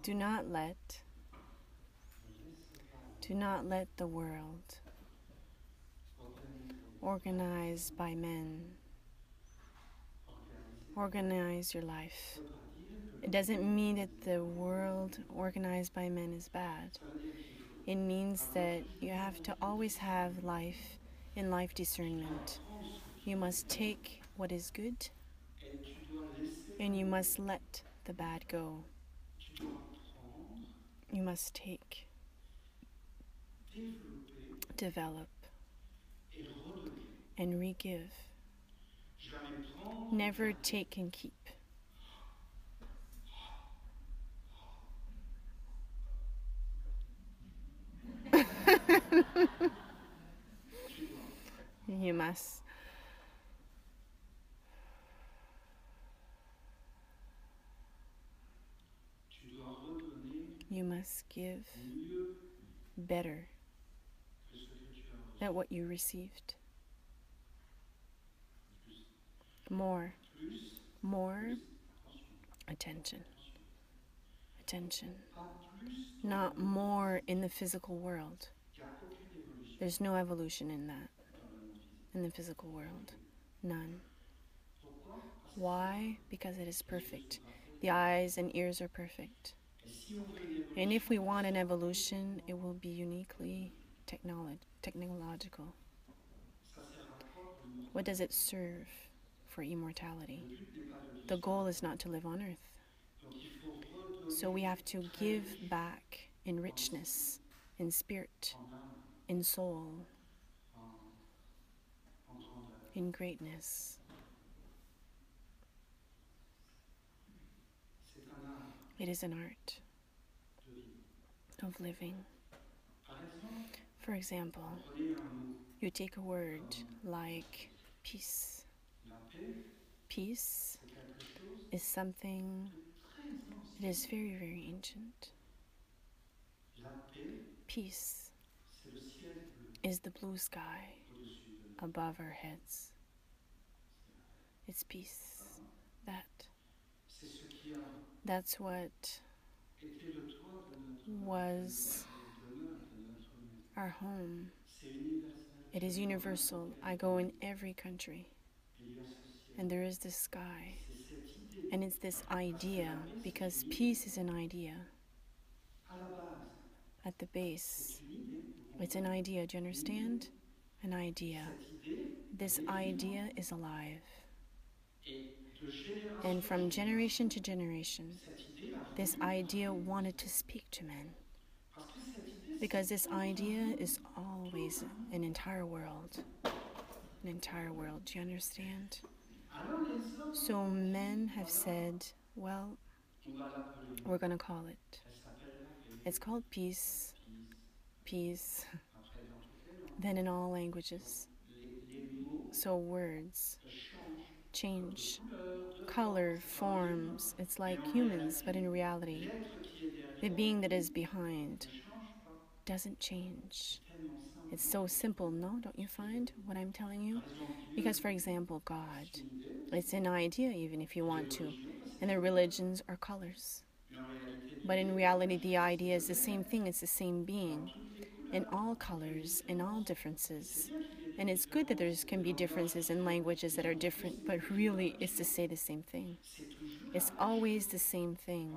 Do not let the world organized by men organize your life. It doesn't mean that the world organized by men is bad. It means that you have to always have life in life discernment. You must take what is good and you must let the bad go. You must take, develop, and re-give. Never take and keep. You must. You must give better than what you received. More attention. Not more in the physical world. There's no evolution in that, in the physical world. None. Why? Because it is perfect. The eyes and ears are perfect. And if we want an evolution, it will be uniquely technological. What does it serve for immortality? The goal is not to live on earth. So we have to give back in richness, in spirit, in soul, in greatness. It is an art of living. For example, you take a word like peace. Peace is something that is very, very ancient. Peace is the blue sky above our heads. It's peace. That's what was our home. It is universal. I go in every country, and there is this sky. And it's this idea, because peace is an idea. At the base, it's an idea. Do you understand? An idea. This idea is alive. And from generation to generation, this idea wanted to speak to men. Because this idea is always an entire world. An entire world. Do you understand? So men have said, well, we're going to call it. It's called peace. Peace. Then in all languages. So words change. Color, forms. It's like humans, but in reality, the being that is behind doesn't change. It's so simple, no? Don't you find what I'm telling you? Because, for example, God, it's an idea even if you want to. And the religions are colors. But in reality, the idea is the same thing. It's the same being in all colors, in all differences. And it's good that there can be differences in languages that are different, but really it's to say the same thing. It's always the same thing.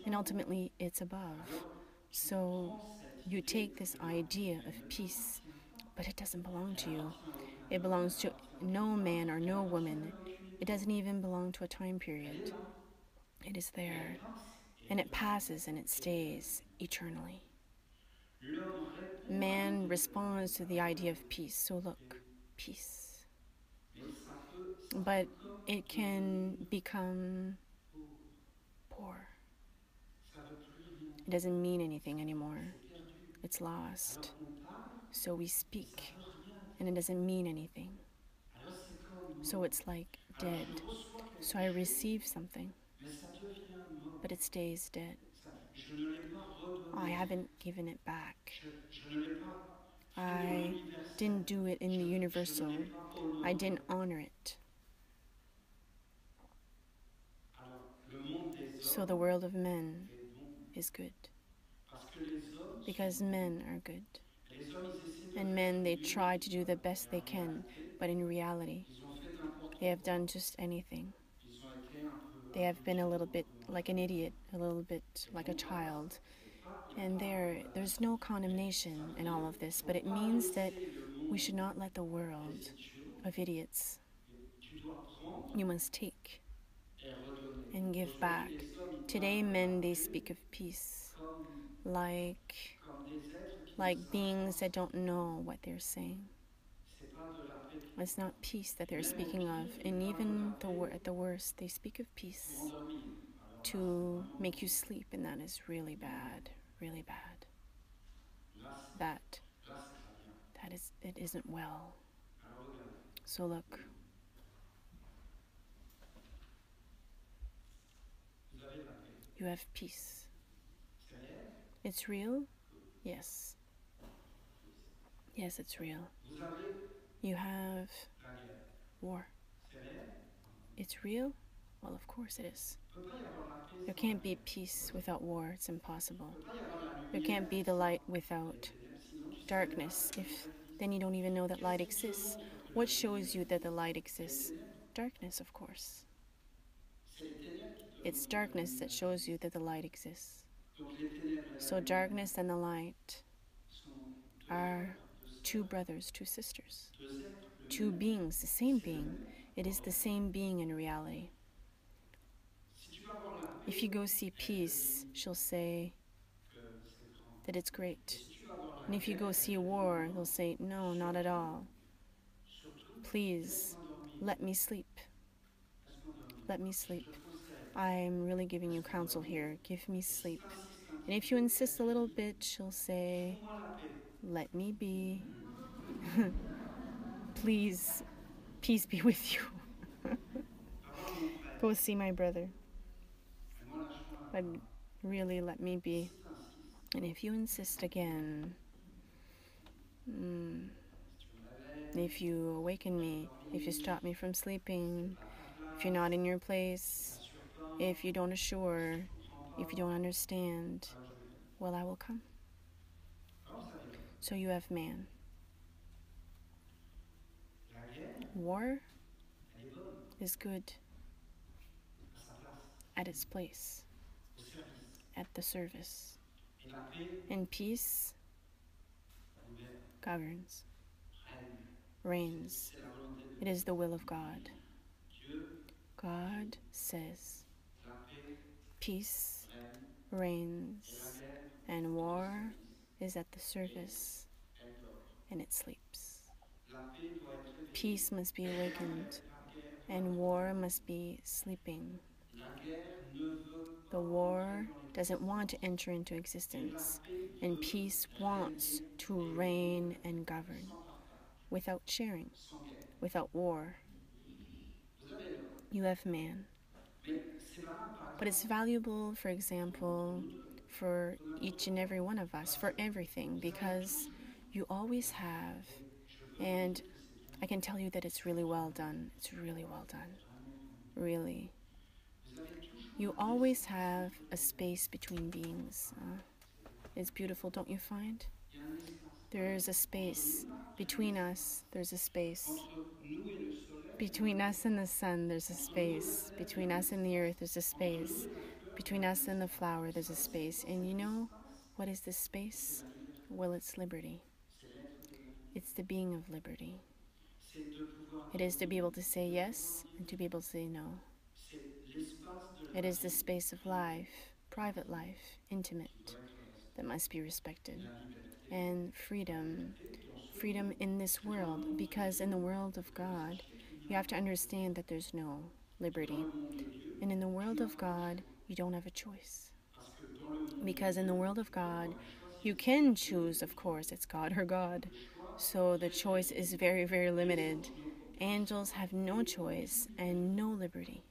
And ultimately, it's above. So you take this idea of peace, but it doesn't belong to you. It belongs to no man or no woman. It doesn't even belong to a time period. It is there. And it passes and it stays eternally. Man responds to the idea of peace. So look, peace. But it can become poor. It doesn't mean anything anymore. It's lost. So we speak, and it doesn't mean anything. So it's like dead. So I receive something, but it stays dead. I haven't given it back. I didn't do it in the universal. I didn't honor it. So the world of men is good. Because men are good. And men, they try to do the best they can, but in reality, they have done just anything. They have been a little bit like an idiot, a little bit like a child. And there's no condemnation in all of this, but it means that we should not let the world of idiots. You must take and give back. Today, men, they speak of peace like beings that don't know what they're saying. It's not peace that they're speaking of, and even at the worst, they speak of peace to make you sleep, and that is really bad, really bad. That it isn't well. So look, you have peace. It's real? Yes. Yes, it's real. You have war. It's real? Well, of course it is. There can't be peace without war. It's impossible. There can't be the light without darkness. Then you don't even know that light exists. What shows you that the light exists? Darkness, of course. It's darkness that shows you that the light exists. So darkness and the light are two brothers, two sisters, two beings, the same being. It is the same being in reality. If you go see peace, she'll say that it's great. And if you go see war, they'll say, no, not at all. Please, let me sleep. Let me sleep. I'm really giving you counsel here. Give me sleep. And if you insist a little bit, she'll say, let me be. Please, peace be with you. Go see my brother. But really, let me be. And if you insist again, if you awaken me, if you stop me from sleeping, if you're not in your place, if you don't assure, if you don't understand, well, I will come. So you have man. War is good at its place, at the service. And peace governs, reigns. It is the will of God. God says peace reigns and war is at the service and it sleeps. Peace must be awakened and war must be sleeping. The war doesn't want to enter into existence, and peace wants to reign and govern without sharing, without war. You have man. But it's valuable, for example, for each and every one of us, for everything, because you always have, and I can tell you that it's really well done. It's really well done. Really. You always have a space between beings. It's beautiful, don't you find? There is a space between us. There's a space. Between us and the sun, there's a space. Between us and the earth, there's a space. Between us and the flower, there's a space. And you know what is this space? Well, it's liberty. It's the being of liberty. It is to be able to say yes and to be able to say no. It is the space of life, private life, intimate, that must be respected. And freedom in this world, because in the world of God, you have to understand that there's no liberty. And in the world of God, you don't have a choice. Because in the world of God, you can choose, of course, it's God or God. So the choice is very, very limited. Angels have no choice and no liberty.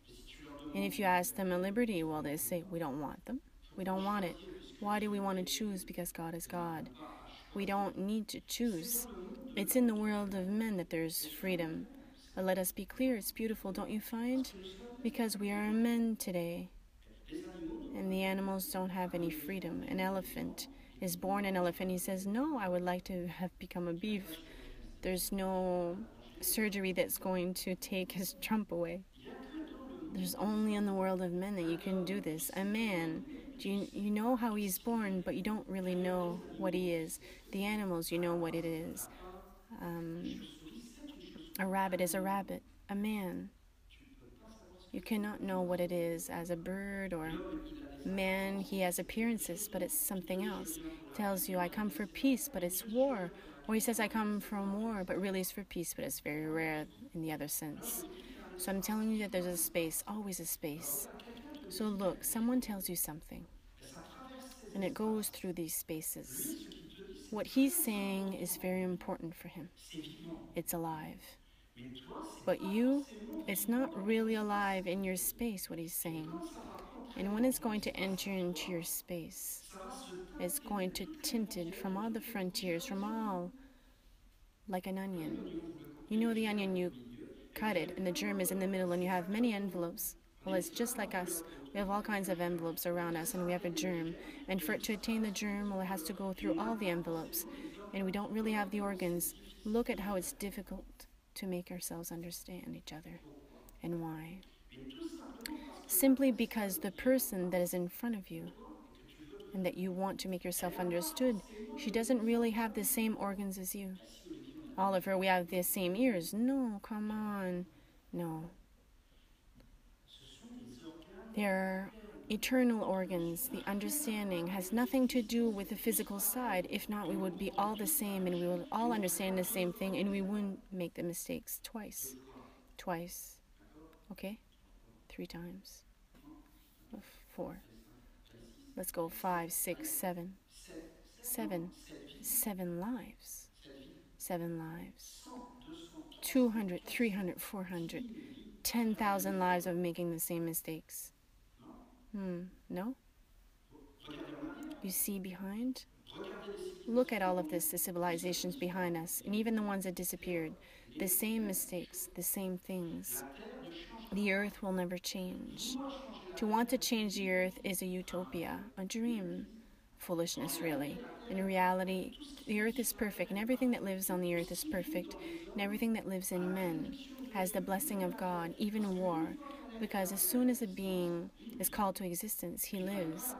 And if you ask them a liberty, well, they say, we don't want them. We don't want it. Why do we want to choose? Because God is God. We don't need to choose. It's in the world of men that there's freedom. But let us be clear, it's beautiful, don't you find? Because we are men today, and the animals don't have any freedom. An elephant is born an elephant. He says, no, I would like to have become a beef. There's no surgery that's going to take his trump away. There's only in the world of men that you can do this. A man, you know how he's born, but you don't really know what he is. The animals, you know what it is. A rabbit is a rabbit. A man, you cannot know what it is as a bird or man. He has appearances, but it's something else. Tells you, I come for peace, but it's war. Or he says, I come from war, but really it's for peace, but it's very rare in the other sense. So I'm telling you that there's a space, always a space. So look, someone tells you something, and it goes through these spaces. What he's saying is very important for him. It's alive. But you, it's not really alive in your space, what he's saying. And when it's going to enter into your space, it's going to tint it from all the frontiers, from all, like an onion. You know the onion, you cut it, and the germ is in the middle, and you have many envelopes. Well, it's just like us. We have all kinds of envelopes around us, and we have a germ. And for it to attain the germ, well, it has to go through all the envelopes. And we don't really have the organs. Look at how it's difficult to make ourselves understand each other. And why? Simply because the person that is in front of you and that you want to make yourself understood, she doesn't really have the same organs as you. Oliver, we have the same ears. No, come on. No. They're eternal organs. The understanding has nothing to do with the physical side. If not, we would be all the same and we would all understand the same thing and we wouldn't make the mistakes twice. Twice. Okay? 3 times. 4. Let's go 5, 6, 7. 7. 7 lives. 7 lives. 200, 300, 400. 10,000 lives of making the same mistakes. No? You see behind? Look at all of this, the civilizations behind us, and even the ones that disappeared. The same mistakes, the same things. The earth will never change. To want to change the earth is a utopia, a dream. Foolishness, really. In reality, the earth is perfect, and everything that lives on the earth is perfect, and everything that lives in men has the blessing of God, even war, because as soon as a being is called to existence, he lives.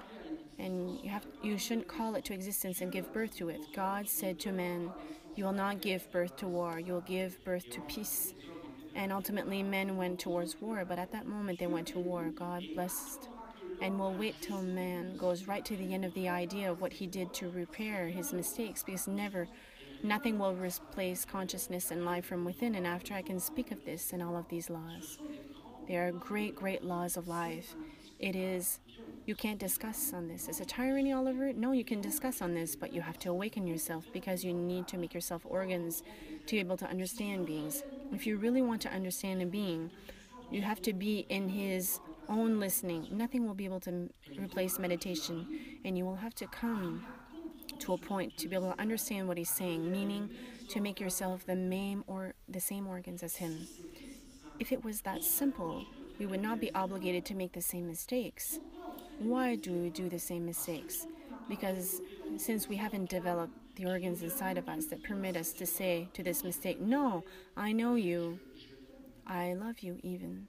And you shouldn't call it to existence and give birth to it. God said to man, you will not give birth to war, you will give birth to peace. And ultimately men went towards war, but at that moment they went to war. God blessed. And we'll wait till man goes right to the end of the idea of what he did to repair his mistakes, because nothing will replace consciousness and life from within. And after I can speak of this and all of these laws, they are great, great laws of life. It is, you can't discuss on this. Is it tyranny, Oliver? No, you can discuss on this, but you have to awaken yourself because you need to make yourself organs to be able to understand beings. If you really want to understand a being, you have to be in his own listening. Nothing will be able to replace meditation, and you will have to come to a point to be able to understand what he's saying, meaning to make yourself the same organs as him. If it was that simple, we would not be obligated to make the same mistakes. Why do we do the same mistakes? Because since we haven't developed the organs inside of us that permit us to say to this mistake, no, I know you, I love you even.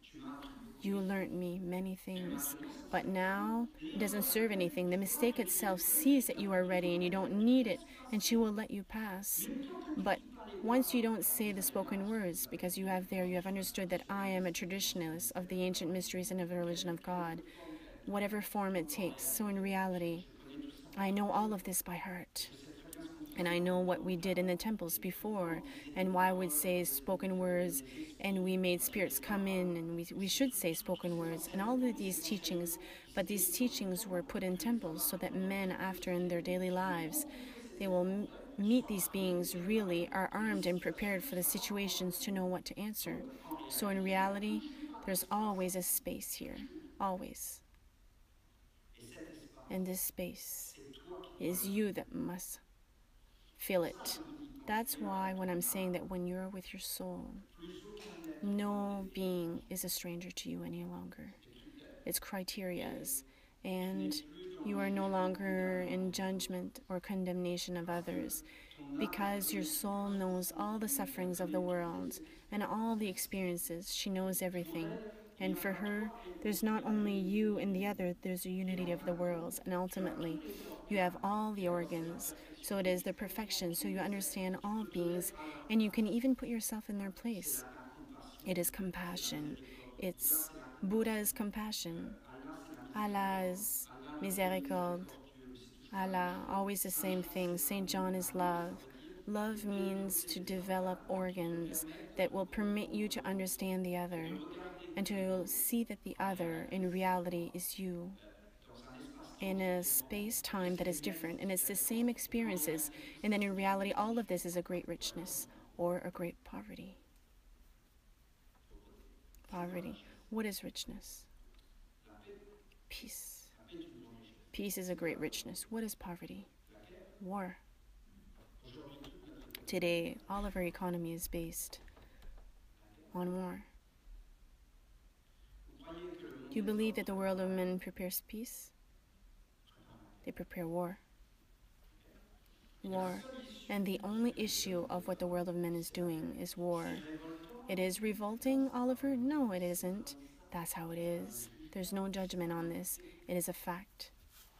You learnt me many things, but now it doesn't serve anything. The mistake itself sees that you are ready and you don't need it, and she will let you pass. But once you don't say the spoken words, because you have understood that I am a traditionalist of the ancient mysteries and of the religion of God, whatever form it takes. So in reality, I know all of this by heart. And I know what we did in the temples before and why we'd say spoken words and we made spirits come in and we should say spoken words and all of these teachings. But these teachings were put in temples so that men after in their daily lives, they will meet these beings really are armed and prepared for the situations to know what to answer. So in reality, there's always a space here. Always. And this space is you that must Feel C'est ça it. que nous dit That's construire why when I'm saying un that when you're with your soul, plus aucun être ne no définit being ton is a succès. stranger to you any longer. C'est tes critères. It's Et criterias, tu n'es and plus dans le you are no jugement longer condamnant in les autres. judgment or condemnation of Parce que others, ton âme because your connaît tout le soul knows processus all du the monde, elle sufferings of the connaît toutes world les and all expériences the existantes. experiences. She knows Et pour everything. elle, il n'y And a for pas her, toi et there's l'autre, il not y a only you l'unité and du the monde. other, there's a Et unity en of the fin de compte, worlds. And tu as tous ultimately, les you have organes. all the Et alors c'est la organs. So perfection it is the extrêmement dans perfection. So tous you les êtres. understand Et tu all peux te beings, mettre à leur and you can place. even put yourself in their C'est place. la compassion. It is C'est la compassion. miséricorde. Bouddha, It's c'est la compassion. Buddha's compassion. Allah, c'est la miséricorde. Allah's Allah est le miséricorde. miséricordieux. C'est toujours la même Allah, chose. always the Saint same Jean, thing. c'est St. John l'amour. is L'amour, ça love. veut dire Love means développer to des develop organes qui te organs permettent that de will permit you comprendre to l'autre understand the et de other regarder and to l'autre see that the en other réalité, in c'est reality toi. is you Dans un espace-temps in a différent, space et time that c'est is different. And it's the inexplicable. same Et en experiences. réalité, tout And ça, then in c'est une reality, all of illusion. this is a great Voilà richness comment or a great poverty. faut poser. C'est quoi la Poverty. richesse? What is richness? La paix. Peace. La paix est une grande richesse. Peace is a C'est quoi great la poverté? richness. What is poverty? La guerre. War. Aujourd'hui, toute notre économie est Today, basée all sur of our economy is based la guerre. on war. Vous croyez que le monde Do you des believe hommes that the world prépare of la men guerre? prepares peace? Prépare la They guerre. prepare war. Et la War. seule issue And the de only ce que fait le issue monde of des what the hommes, world of men is c'est la doing guerre. is C'est war. It révoltant. is Non, revolting, c'est pas Oliver? No, it révoltant. C'est isn't. comme ça. That's how it C'est pas un is. There's jugement. no C'est judgment la on this. vérité. It is a fact.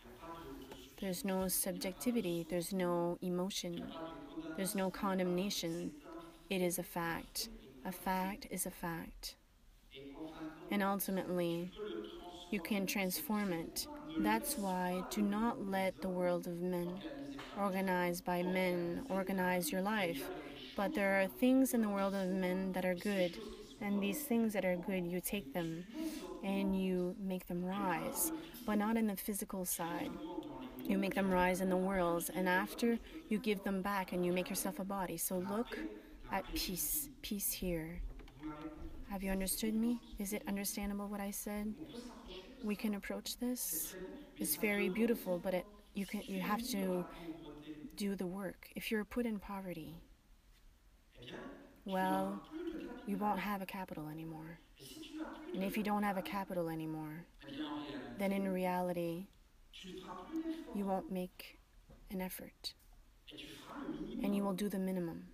Il n'y a pas de There's no subjectivité. Il n'y a pas de subjectivity. There's sentiment. no Il n'y a emotion. pas de There's no condamnation. Il n'y a pas de... condemnation. C'est un It is a fait. Un fact. fait est A un fait. fact is a fact. Et en fin de And compte, tu ultimately, peux le you can transformer. transform C'est it. pourquoi ne That's laisse why pas do le not monde des let the hommes world of men organisé par les hommes, organized by men organiser ta organize vie. your Et il y life. a des But choses there are dans le monde things des in the hommes qui world of sont men bonnes. that are Et ces good. choses qui sont And these bonnes, tu things les that are prends good, you take et them tu les and augmentes. you make them Mais pas dans rise, le but physique. not in the physical Tu les side. augmentes dans les You mondes make et them en rise fin in de the compte, après worlds, tu and les redonnes, after tu you deviens give them corps. back and you make yourself a body. So look La at paix peace, ici. peace here. Vous m'avez compris. Have you C'est understood me? compréhensible. Is it understandable what I said? On peut s'approcher de We ça. can approach C'est this. très beau. Mais It's ça very demande des beautiful, but efforts. Si you tu es have mis dans la to pauvreté, do the work. If you're put in poverty, eh bien, tu well, n'auras plus de you won't capital. have a capital anymore. Et si tu n'as plus And de if you don't have a capital, capital anymore, eh bien, en then in réalité, reality, tu ne feras plus you d'efforts. won't make an effort Et tu feras le and you will minimum. do the minimum.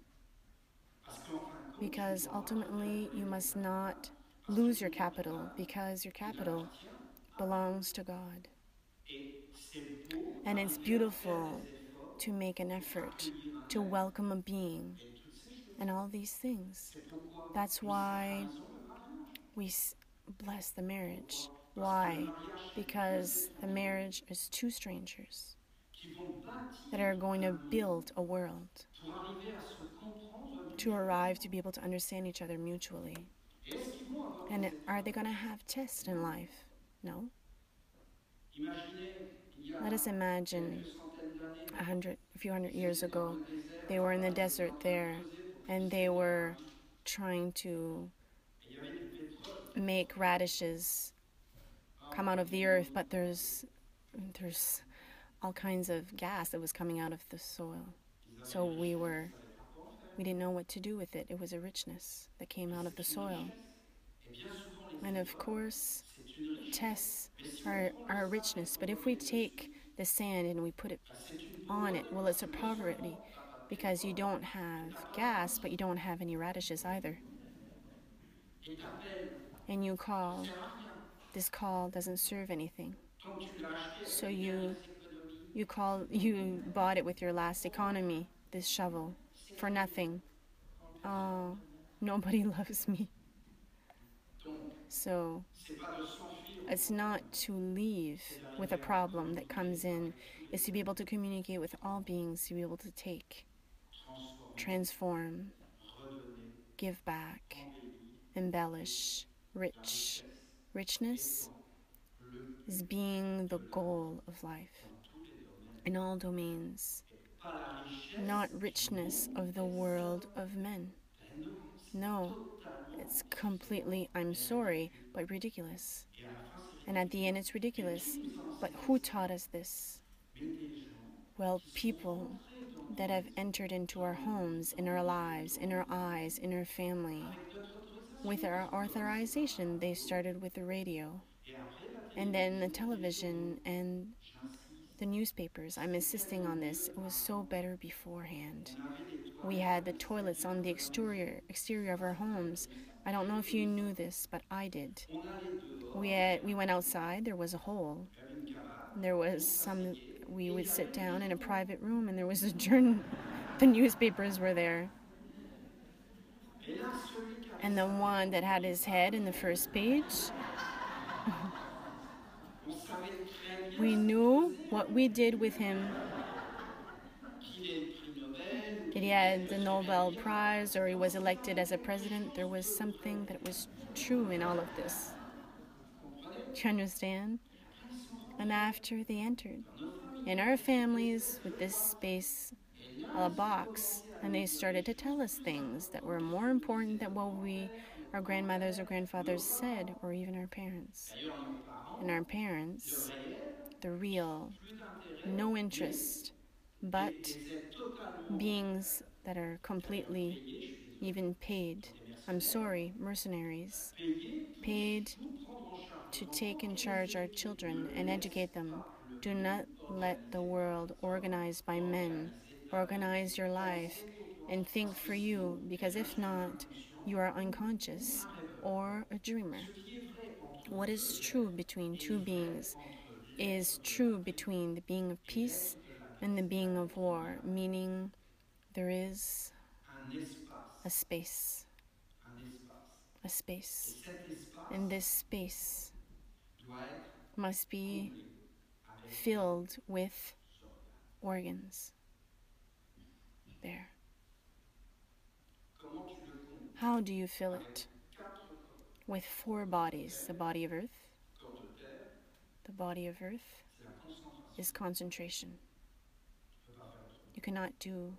Parce qu'en fin de compte, tu ne Because dois pas te ultimately, calculer you ton must capital. not Parce que lose your ton capital, capital, because your il capital appartient à Dieu. belongs to God. Et c'est beau And it's d'arriver à faire beautiful des efforts to make an pour effort accueillir un to être welcome a being et toutes ces and choses. all these things. C'est pourquoi That's nous why sacralisons le mariage. we bless the marriage. Pourquoi? Parce que le Why? mariage, c'est deux Because the étrangers marriage is two strangers qui vont that bâtir are going to un monde build a world pour arriver à se comprendre to arrive to mutuellement. be able to understand each other mutually. Et est-ce qu'ils vont avoir des And are they épreuves? going to have tests in Non. life? No. Imaginez, il y Let us a imagine quelques centaines d'années, a few hundred ils years étaient dans ago, le désert, they were in the papa était desert en train de there creuser pour qu'ils and puissent they venir par were lui. trying to Et il y avait du pétrole. make radishes come out of the earth, but there's all kinds of gas that was coming out of the soil. Ils avaient So une we richesse, ils ne were savaient pas quoi en faire. we didn't know what to do with it. It was a richness that came Et out of the c'est une soil. richesse. Et bien souvent, les And of épreuves, course, c'est une richesse. tests Mais si on are prend le our sable et richness. qu'on But le if we met dessus, take the sand and we put it ben c'est une on pauvreté it, well, parce it's a que non poverty seulement tu n'as pas de because you pétrole, don't tu have n'as pas de gas, but you radis. don't have any radishes either. Et t'appelles, And you ça ne call. sert à rien. This call doesn't serve anything. Quand tu l'as acheté So avec tes dernières économies, you bought it with your last economy, this shovel, c'est for rien. nothing. Quand personne Oh, ne t'aime. nobody loves me. Donc, So c'est pas de s'enfuir, it's not to leave with a problem that comes in. It's to be able to communicate with all beings, to be able to take, transformer, transform, redonner, give back, embellir. embellish, La rich. richesse Richness étant le is but being the de la goal of life dans tous les domaines. in all domains, Et pas la richesse not du richness monde of the des world hommes. of men. Ben non, c'est No, totalement it's différent completely, I'm et sorry, ridicule. but ridiculous. Et à la fin, c'est And at the ridicule. end, it's Mais ridiculous. qui nous a But enseigné who ça? taught us this? Mais des gens Well, qui sont people rentrés dans that have entered into our homes, in our lives, in our eyes, in our family. avec notre With autorisation, our parce que comme c'est pas authorization, they partout, started with the radio, et après la and then the télévision, et television comment, and j'insiste, the newspapers. I'm c'était insisting tellement on this. mieux It was so avant. better beforehand. On avait les We toilettes à had the toilets on the l'extérieur de la maison. exterior of Ça, our c'était homes. ahurissant. I don't know Très if you knew ahurissant. this, but I did. On allait dehors, We went outside. There was a hole. il y avait une cabane, There was on some. s'asseyait, We et il would y sit avait les down in a journaux. private room, and there was a journal. The newspapers were there, Et là, celui qui avait and the sa tête one en that had première his head in page, the first page. on savait très bien We ce qu'on knew faisait what avec we lui. did with him. Qu'il ait le prix Nobel ou That he qu'il ait had fait the très Nobel bien. Prize or he Non, was c'est qu'il y elected avait as a quelque president. There chose was de something vrai. that was true in all of this. Vous comprenez? Do you understand? Et après, ils sont And rentrés after they entered dans nos in familles. our Et c'était families cette with deux this boîtes. space, Et là, a ils ont box, commencé à and nous they dire des started to choses tell us plus things that importantes were que ce more que nous important disaient than nos what we, grands-pères, our nos grandmothers or grands-mères, grandfathers nos said, parents. or even our parents. D'ailleurs, nos And our parents, le parents, réel, the real, plus d'intérêt, no mais interest, but des aides totalement beings that are d'ailleurs completely payées, je suis désolé, even qui paid. sont des I'm mercenaires, sorry, mercenaries, payés pour paid nous prendre en charge to nos take enfants in et les charge our éduquer. children Ne and laisse educate them. pas le Do monde not let the organiser world les hommes, organized by men organiser ta vie. organize your life Pensez pour and think parce que for you, sinon, eh because bien, if tu es not, you inconscient are ou unconscious un rêveur. or a dreamer. Ce qui est vrai entre What is deux true êtres between two est vrai beings entre is l'être de la true paix between the being of et peace l'être de la and guerre. the being C'est-à-dire of qu'il y war, a meaning there is un espace, a space, un espace. a Et space. cet And espace this space doit être must be comblé avec filled with des organes. organs. There. Comment tu le combles? How do you fill Avec it? 4 corps. With 4 bodies. The body of earth. Corps de terre, The body of earth c'est la concentration. is concentration. Tu ne peux pas faire autrement. You cannot do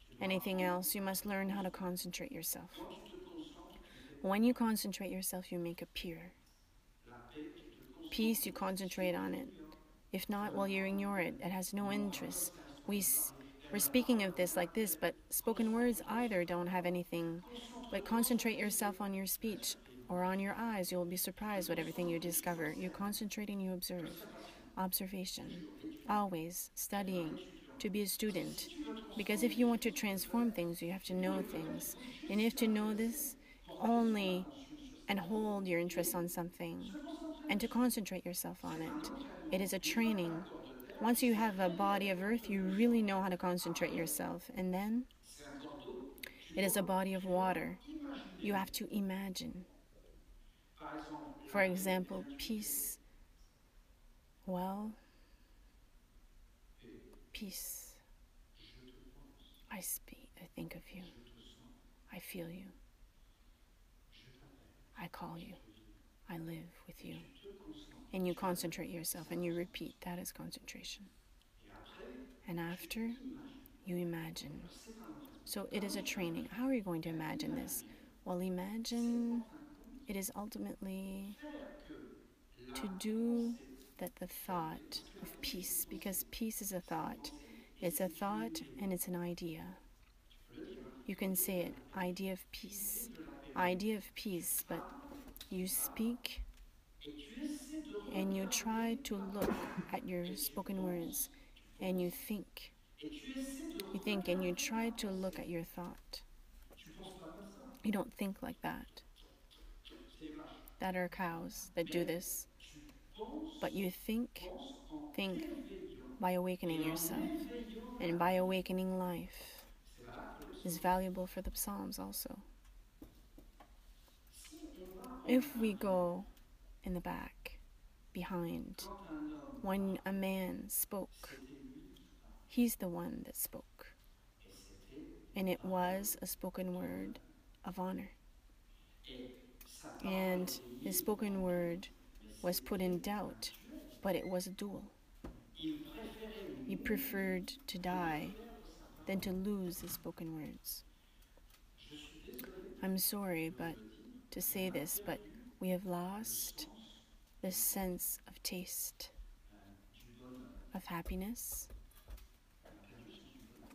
Tu dois anything apprendre. else. You must learn how to concentrate yourself. Quand tu te concentres, tu fais When you concentrate yourself, you make appear. la paix, tu te concentres. Peace, you concentrate on it. If not, well, you ignore it. It has no interest. We're speaking of this like this, but spoken words either don't have anything. But concentrate yourself on your speech or on your eyes. You'll be surprised what everything you discover. You concentrate and you observe. Observation. Always studying to be a student. Because if you want to transform things, you have to know things. And if to know this, only and hold your interest on something and to concentrate yourself on it. It is a training. Once you have a body of earth, you really know how to concentrate yourself. And then it is a body of water. You have to imagine. For example, peace. Well, peace. I speak, I think of you. I feel you. I call you. I live with you. And you concentrate yourself and you repeat. That is concentration. And after, you imagine. So it is a training. How are you going to imagine this? Well, imagine it is ultimately to do that the thought of peace, because peace is a thought. It's a thought and it's an idea. You can say it, idea of peace. Idea of peace, but you speak and you try to look at your spoken words and you think. You think and you try to look at your thought. You don't think like that. That are cows that do this. But you think by awakening yourself. And by awakening life is valuable for the Psalms also. If we go in the back, behind, when a man spoke, he's the one that spoke. And it was a spoken word of honor. And his spoken word was put in doubt, but it was a duel. He preferred to die than to lose his spoken words. I'm sorry to say this, but we have lost the sense of taste, of happiness.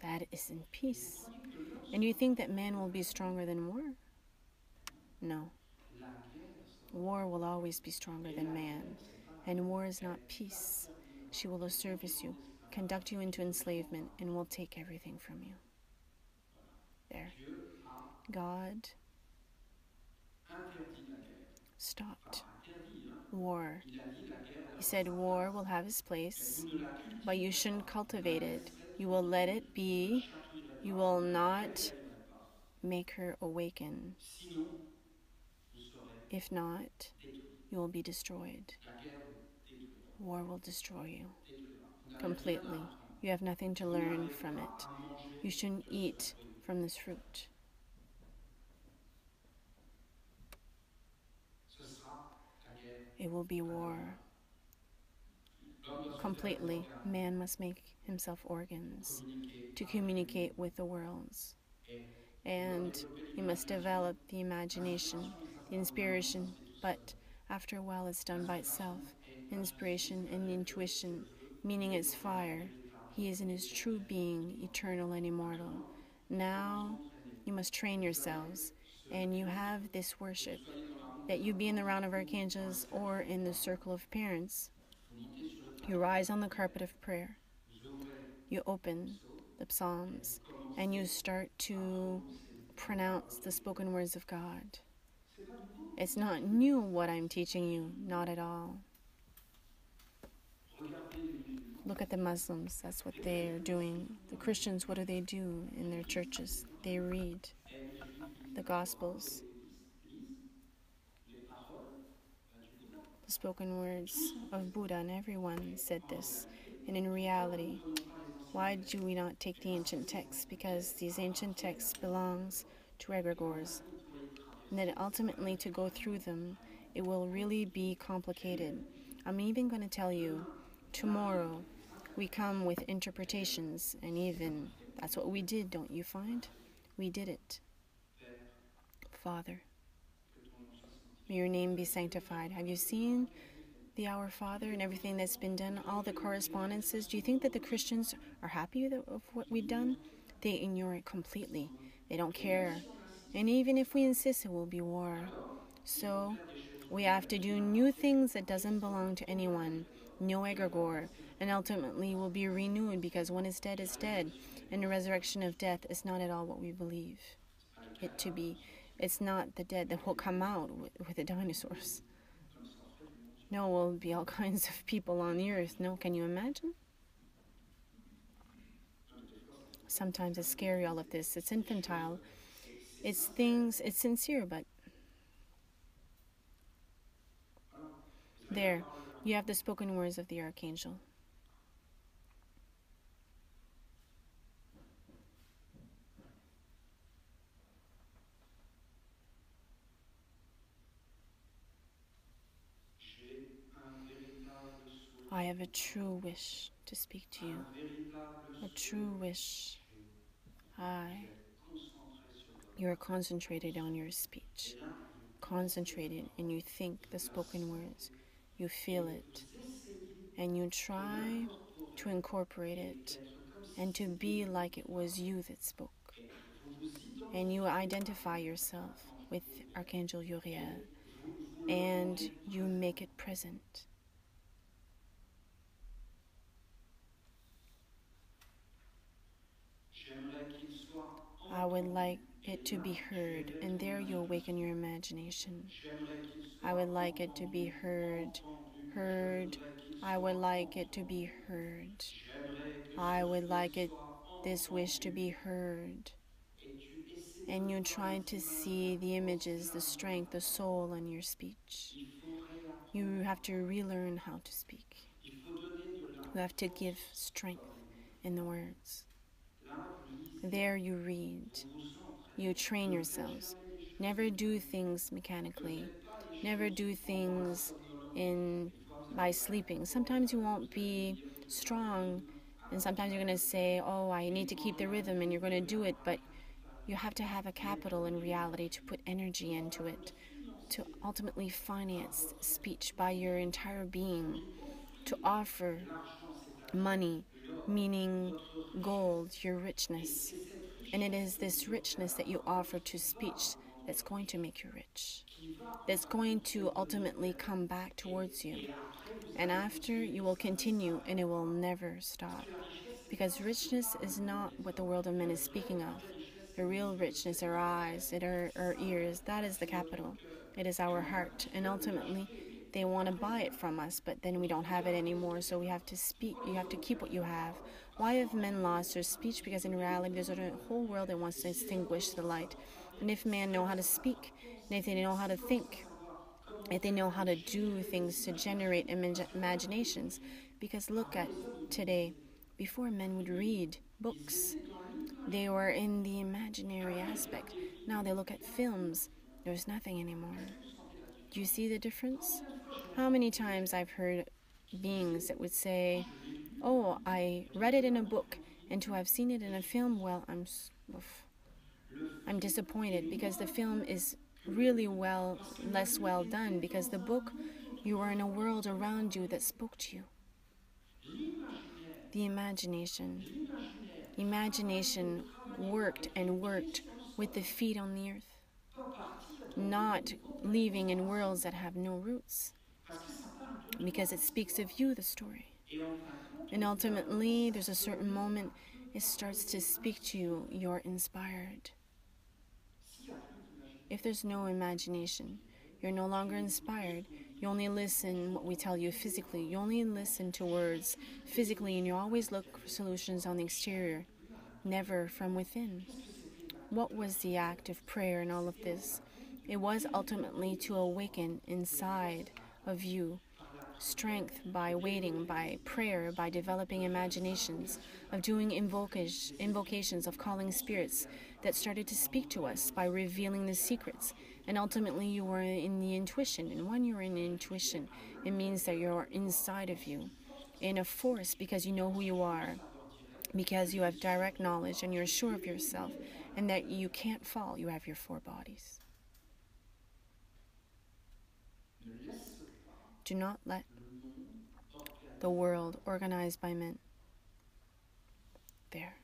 That is in Et peace. crois-tu que And you lorsqu'on think that fait man will la be guerre, stronger than war? No. la guerre sera War will always be stronger et than la man. guerre, c'est pas la And war is not peace. She will service you, conduct you into enslavement, and will take everything from you. There. God stopped war. He said war will have its place, but you shouldn't cultivate it. You will let it be. You will not make her awaken. If not, you will be destroyed. War will destroy you completely. You have nothing to learn from it. You shouldn't eat from this fruit. It will be war. Completely, man must make himself organs to communicate with the worlds. And you must develop the imagination, the inspiration, but after a while it's done by itself. Inspiration and intuition, meaning it's fire. He is in his true being, eternal and immortal. Now you must train yourselves, and you have this worship, that you be in the round of archangels or in the circle of parents. You rise on the carpet of prayer. You open the Psalms, and you start to pronounce the spoken words of God. It's not new what I'm teaching you, not at all. Look at the Muslims, that's what they're doing. The Christians, what do they do in their churches? They read the Gospels, the spoken words of Buddha, and everyone said this. And in reality, why do we not take the ancient texts? Because these ancient texts belongs to egregores. And then ultimately to go through them, it will really be complicated. I'm even going to tell you, tomorrow we come with interpretations, and even that's what we did, don't you find? We did it. Father, may your name be sanctified. Have you seen the Our Father and everything that's been done, all the correspondences? Do you think that the Christians are happy of what we've done? They ignore it completely. They don't care. And even if we insist, it will be war. So we have to do new things that doesn't belong to anyone, no egregore, and ultimately will be renewed, because when it's dead, and the resurrection of death is not at all what we believe it to be. It's not the dead that will come out with the dinosaurs. No, will be all kinds of people on the earth. No, can you imagine? Sometimes it's scary, all of this. It's infantile. It's things, it's sincere, but there, you have the spoken words of the archangel. I have a true wish to speak to you. A true wish. You are concentrated on your speech. Concentrated, and you think the spoken words. You feel it. And you try to incorporate it and to be like it was you that spoke. And you identify yourself with Archangel Uriel, and you make it present. I would like it to be heard, and there you awaken your imagination. I would like it to be heard. I would like it to be heard. I would like it, this wish to be heard. And you try to see the images, the strength, the soul in your speech. You have to relearn how to speak. You have to give strength in the words. There you read. You train yourselves. Never do things mechanically. Never do things by sleeping. Sometimes you won't be strong, and sometimes you're going to say, oh, I need to keep the rhythm, and you're going to do it, but you have to have a capital in reality to put energy into it, to ultimately finance speech by your entire being, to offer money, meaning gold, your richness. And it is this richness that you offer to speech that's going to make you rich, that's going to ultimately come back towards you. And after, you will continue and it will never stop. Parce que la richesse, c'est pas Because ce que richness is parle not what the l'extérieur. world of men is La vraie, speaking la of. vraie richesse, c'est The nos real yeux, richness, c'est our notre cœur. eyes, C'est our ça, ears, that is the c'est notre capital. cœur. It is Et our on a heart. dit, And veulent nous ultimately, l'acheter, oui. they Mais want to après, buy c'est it à from nous. us, but then we Notre don't have it cœur doit anymore, exprimer so we la have to parole. speak. Pourquoi You les have hommes to veulent keep what cacher you la have. parole? Parce Why qu'ils have pensent men que lost their ça va speech? se Because in donner reality, tout there's a seul. whole world that Et wants to si les hommes extinguish the commencent à light. savoir And parler, if men s'ils know how to commencent à savoir speak, and if they penser, know how to s'ils commencent à think, savoir comment if they know faire how pour to do générer des things to imaginations, generate parce que regarde imaginations, aujourd'hui, because look avant at les hommes ils today, lisaient, before men would ils, read ils books, étaient dans they were l'imaginaire. in the imaginary Maintenant ils aspect. regardent des Now films, they look il at n'y a plus films. rien. There's nothing Est-ce anymore. que vous sentez la Do you différence? see the difference? Combien de fois j'ai How many entendu times I've heard qui beings disaient, that would moi say, je l'ai lu dans un "Oh, livre, I mais je read l'ai it vu in a après book, en film, and to have seen it et in je a suis film, déçu. well, Le I'm film disappointed est because the moins film bien is que le really livre, parce que le less livre well done, était because the dans un book, monde you were in a autrefois qui world pouvait around you parler. that spoke to you. L'imaginaire, The imagination. l'imaginaire Imagination travaillait worked avec les and pieds worked sur le with the sol, feet on the earth, pas partir dans des not mondes complètement leaving sans in racines. worlds that have no roots, Parce que ça parle de because toi, it speaks of l'histoire. you, the story. Et en fin de compte, And au bout d'un moment, ultimately, ça there's a se certain met moment à te it starts to parler speak to you. instinctivement. You're inspired. S'il n'y a plus If d'imaginaire, there's no imagination, you're no longer tu écoutes inspired. ce qu'on dit You only physiquement, listen tu what we n'entends tell you plus les physically. You paroles. only listen to Tu cherches words toujours des physically, and you solutions à always look for l'extérieur. solutions on the Tu n'arrives exterior, plus à l'intérieur. never from within. Qu'est-ce que c'était l'acte What de la was the act prière? of prayer in all of C'était en this? fin de compte It was de ultimately développer to en soi awaken des forces inside of latentes you par la prière, strength de by waiting, développer des by prayer, by imaginations, developing de faire des imaginations, invocations of doing d'appel d'esprit. Les esprits invocations, of calling ont se spirits mettaient à nous that parler started to en speak nous to us révélant by des secrets. revealing the Et à la fin, secrets. tu étais And en ultimately, you were intuition. in the intuition. And when you're in Ça veut dire que tu es intuition, à it means that l'intérieur you're de toi, inside dans of une you, force in a force, spécifique, because you know who parce que you tu as le are, savoir direct que because you tu es have sûr direct de knowledge toi, and you're que sure tu of es yourself, vivant à and that you l'intérieur. can't fall. You have your four bodies. Ne laisse pas Do not let le monde the t'organiser à world ta place. organized by men. There.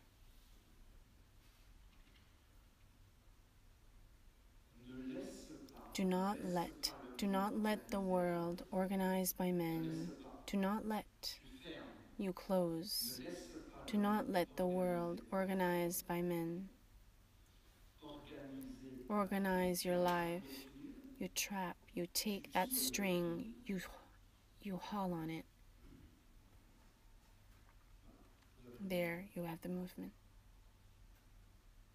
Ne laisse pas, Do not laisse let. pas le Do monde not let the organiser à ta world place. organized by Ne laisse men. pas, Do not let tu fermes. you close. Ne laisse pas Do le not monde let the world organiser organized by men ta organize vie. your Tu life. attrapes le fil, You trap, you tu take that tires le string, fil. you haul on it. Voilà. Vous avez le There you have the movement.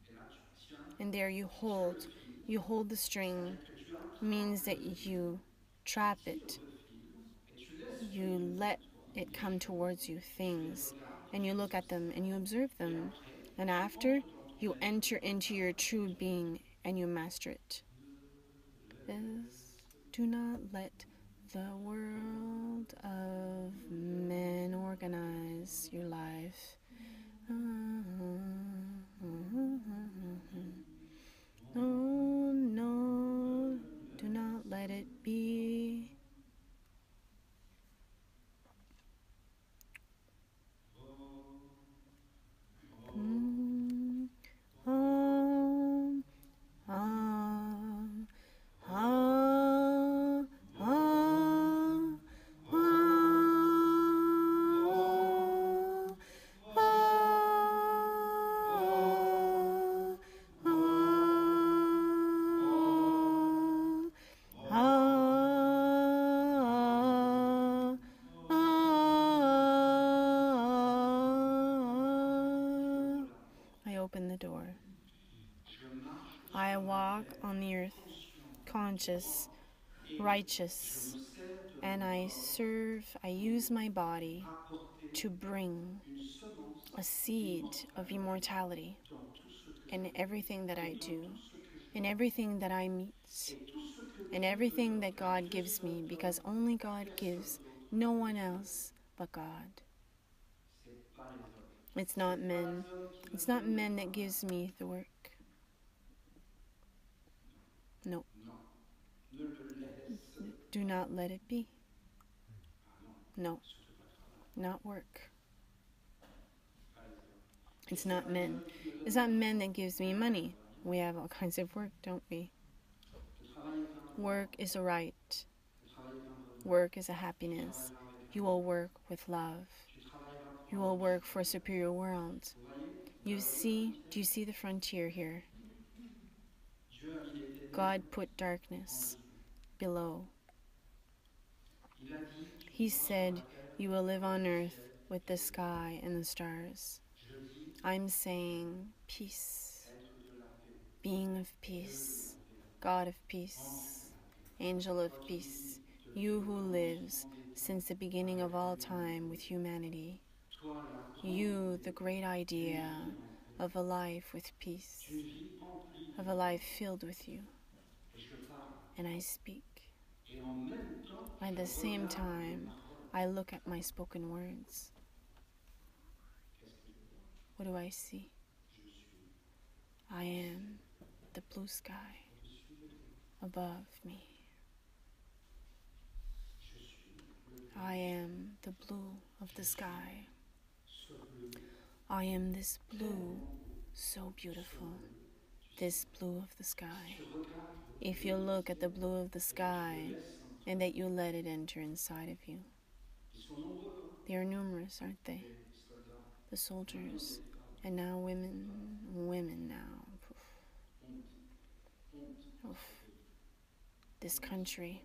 Et là, tu tiens And there you sur le hold. fil. You hold the string, C'est-à-dire que tu attrapes means that le fil, you tu trap tires it. le fil et tu laisses You venir let vers toi. it come towards you, Tu les things, regardes, and tu you fais look ce at qui se them and you passe. observe Et them. après, And tu after, entres dans ton you être enter into your intérieur et true tu being and you master it. Yes. Do not let the world of men organize your life. No, no, do not let it be. Om, Om, Om, Om, Om, I open the door. je marche I sur la walk terre, on the earth, conscient, conscious, et je righteous, me sers de and mon I corps use my body apporter to bring une semence a seed of d'immortalité immortality dans tout ce que je in fais everything that I et dans do, tout ce que je in vis. everything that I meet, Et tout ce que in Dieu te everything donne, that car God Dieu gives seul me, because donne, only God personne gives, d'autre no ne one peut donner. else but God. C'est pas les hommes. It's not C'est pas men. les hommes qui me It's not donnent le men that travail. gives me the work. No, Non. Ne le laisse. do not let it be. Ah non. No, Surtout pas de travail. not work. Pas les hommes. Et It's c'est not pas les men. hommes qui me donnent It's le not men travail. that gives me money. We have all kinds of work, don't we? Le travail est un droit. Work is a right. Le travail est un bonheur. Work is a Le travail happiness. va avec You will work with love. Tu travailleras pour You avoir will du work for a supérieur. superior world. Vous voyez, on You voit où est la see, do frontière? you see the frontier here? Dieu a mis les God ténèbres put en darkness dessous. below. Il a dit, tu He vivras sur la said, terre you will live avec on le earth ciel with et the les étoiles. sky and the stars. Je dis, I'm saying peace, être de la paix, being of Dieu de la peace, paix, God of ange de peace, la paix. angel of Toi qui peace, vis depuis you le who lives commencement des temps since the beginning avec of all time with l'humanité. humanity, Toi la grande you, the paix, great d'une idea vie en paix, of a life with peace, d'une vie emplie of de a life paix. filled with you. Et je parle. And I speak. Et en même temps, At je the same regarde mes time, paroles. I look at my spoken words. Qu'est-ce que je vois? What do I see? Je suis I am the blue sky au-dessus de toi. above me. Je suis le bleu. I am the blue of the Je suis sky. ce bleu I am this blue, tellement beau. so Ce beautiful, bleu du this ciel. blue of the Si sky. tu regardes le If bleu you du look at the ciel blue of the et que tu le sky laisses entrer, and that you let it enter inside of you, ils sont nombreux, hein, they are numerous, aren't they? les soldats. The Maintenant soldiers, des femmes. and now women now. Honte, honte à Oof. ce pays This country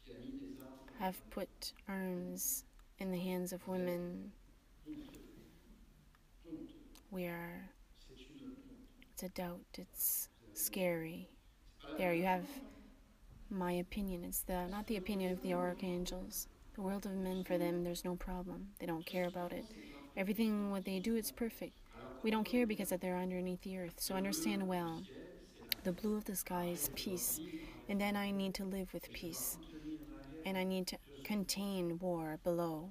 qui a mis des armes dans les have mains. put arms in the hands of women. Honteux, honteux. We are, C'est une honte. it's a doubt, it's Vous avez scary. C'est pas la There you have vérité, hein. my opinion. It's not the opinion of the archangels. The world of men, for them, there's no problem. They don't care about it. Everything what they do, it's perfect. We don't care because that they're underneath the earth. So understand well, the blue of the sky is peace. And then I need to live with peace. And I need to contain war below.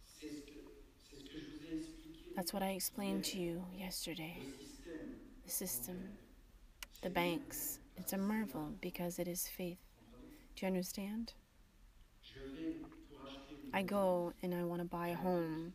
C'est ce que je vous ai expliqué. That's what I explained to you yesterday. Le système, The system, the c'est banks, it's a marvel because it is faith. comprenez? Do you understand? Je vais pour acheter une I maison. go and I want to buy a home.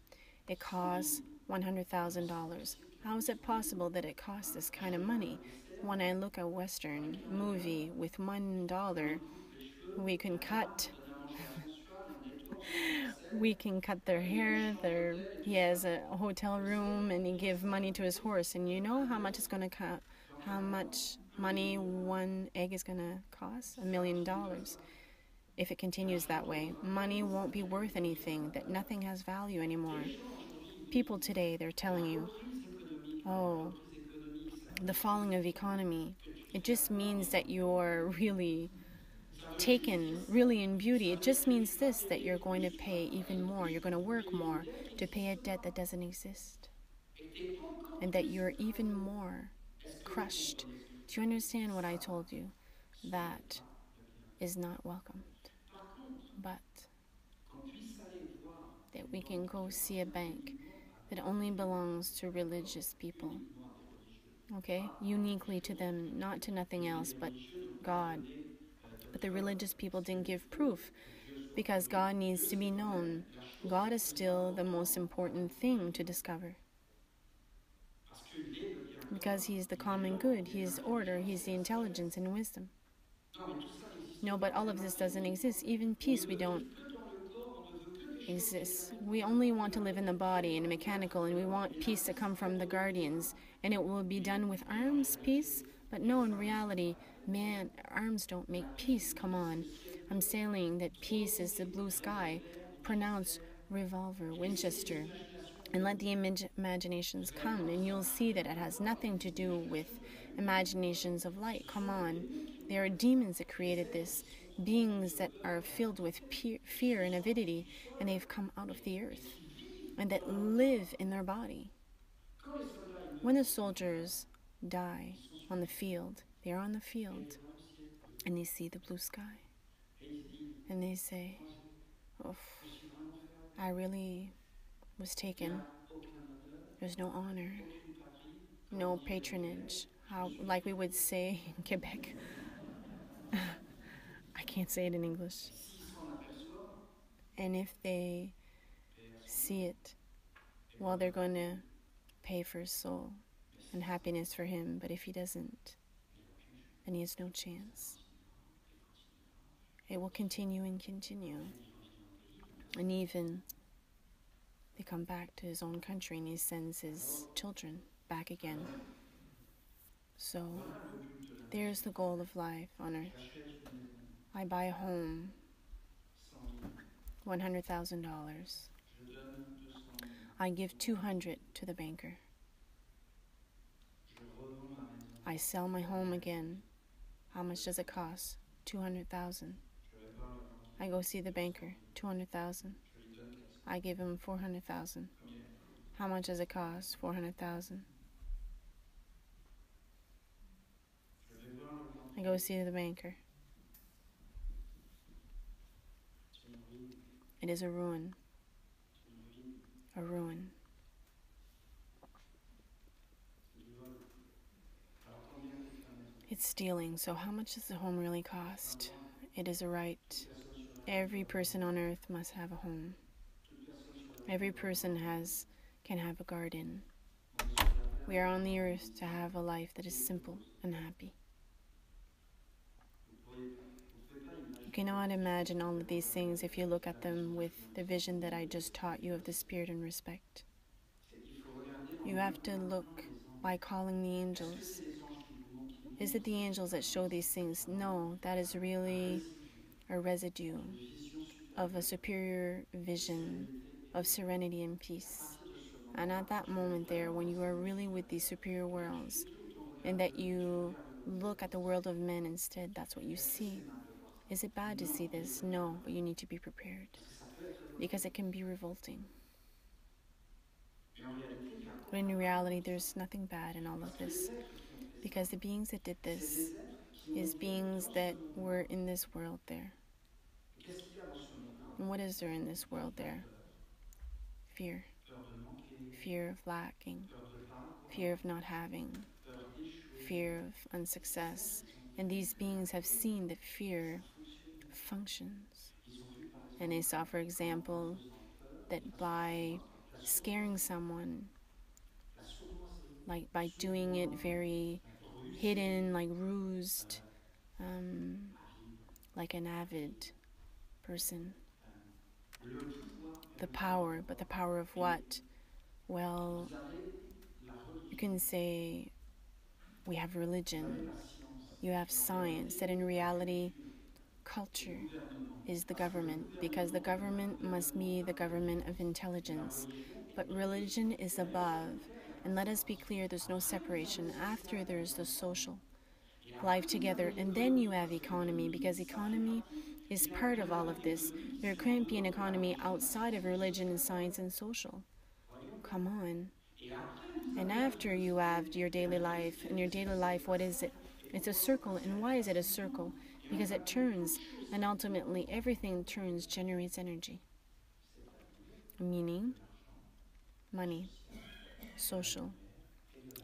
It costs $100,000. How is it possible that it costs this kind of money? When I look at a Western movie with $1, On coupe les cheveux, we can un diable, cut on donne à manger à François, et on étorche l'anniversaire. we can cut their hair, he has a hotel room and he give money to his horse, and you know how much it's going to cost, how much money one egg is going to cost? $1 million. If it continues that way, money won't be worth anything, that nothing has value anymore. People today, they're telling you, oh, the falling of economy, it just means that you're really taken really in beauty. It just means this, that you're going to pay even more. You're going to work more to pay a debt that doesn't exist. And that you're even more crushed. Do you understand what I told you? That is not welcomed. But that we can go see a bank that only belongs to religious people. Okay? Uniquely to them, not to nothing else but God. But the religious people didn't give proof because God needs to be known. God is still the most important thing to discover. Because He is the common good, He is order, He is the intelligence and wisdom. No, but all of this doesn't exist. Even peace we don't exist. We only want to live in the body and mechanical, and we want peace to come from the guardians, and it will be done with arms, peace. But no, in reality, man, arms don't make peace. Come on. I'm saying that peace is the blue sky. Pronounce revolver, Winchester, and let the imaginations come, and you'll see that it has nothing to do with imaginations of light. Come on. There are demons that created this, beings that are filled with fear and avidity, and they've come out of the earth, and that live in their body. When the soldiers die on the field, they are on the field, and they see the blue sky, and they say, oh, I really was taken. There's no honor, no patronage, how, like we would say in Quebec. I can't say it in English. And if they see it, well, they're going to pay for his soul and happiness for him. But if he doesn't, then he has no chance. It will continue and continue. And even they come back to his own country and he sends his Alors, children back again. So voilà le but de la there's maison. the goal of life on earth. J'achète une maison, I buy a home, 100 000. $100,000. Je donne 200 000 I give au banquier. 200 to the banker. Je revends ma maison I sell my au home banquier. again. How much does it cost? 200,000. Je vais voir le banquier. I go see the 400 banker. 000. 200,000. Je lui donne 400 I 000. give him 400,000. Combien il me coûte? How much does it cost? 400,000. Je vais voir le I banquier. go see the banker. C'est une ruine. It is a ruin. C'est une ruine. A ruin. C'est du vol. Alors combien coûte la maison? It's stealing. So how much does the home really cost? It is a right. Toute personne sur la Every terre person on earth must have a home. Toute personne sur la Every terre person can have a garden. On est sur la terre. We are on the earth to have a life that is simple and happy. Vous pouvez pas imaginer. You cannot imagine all of these things if you look at them with the vision that I just taught you of the spirit and respect. Il faut regarder en You have to invoquant look les anges. by calling the Est-ce que angels. c'est les anges qui vous montrent? Is it the angels that show these things? No, that is really a residue Une vision supérieure of a superior de vision sérénité. of serenity and À peace. partir de ce moment, And at that moment there, when you are really with these superior worlds, and that you look at the world of men instead, that's what you see. Is it bad to see this? No, but you need to be prepared, because it can be revolting. But in reality, there's nothing bad in all of this, because the beings that did this is beings that were in this world there. And what is there in this world there? Fear. Fear of lacking, fear of not having, fear of unsuccess. And these beings have seen that fear functions. And they saw, for example, that by scaring someone, like by doing it very hidden, like rused, like an avid person, the power, but the power of what? Well, you can say we have religion, you have science, that in reality, culture is the government, because the government must be the government of intelligence. But religion is above, and let us be clear, there's no separation. After there's the social life together, and then you have economy, because economy is part of all of this. There couldn't be an economy outside of religion and science and social. Come on. And after you have your daily life, and your daily life, what is it? It's a circle. And why is it a circle? Because it turns, and ultimately everything turns, generates energy. Meaning, money, social,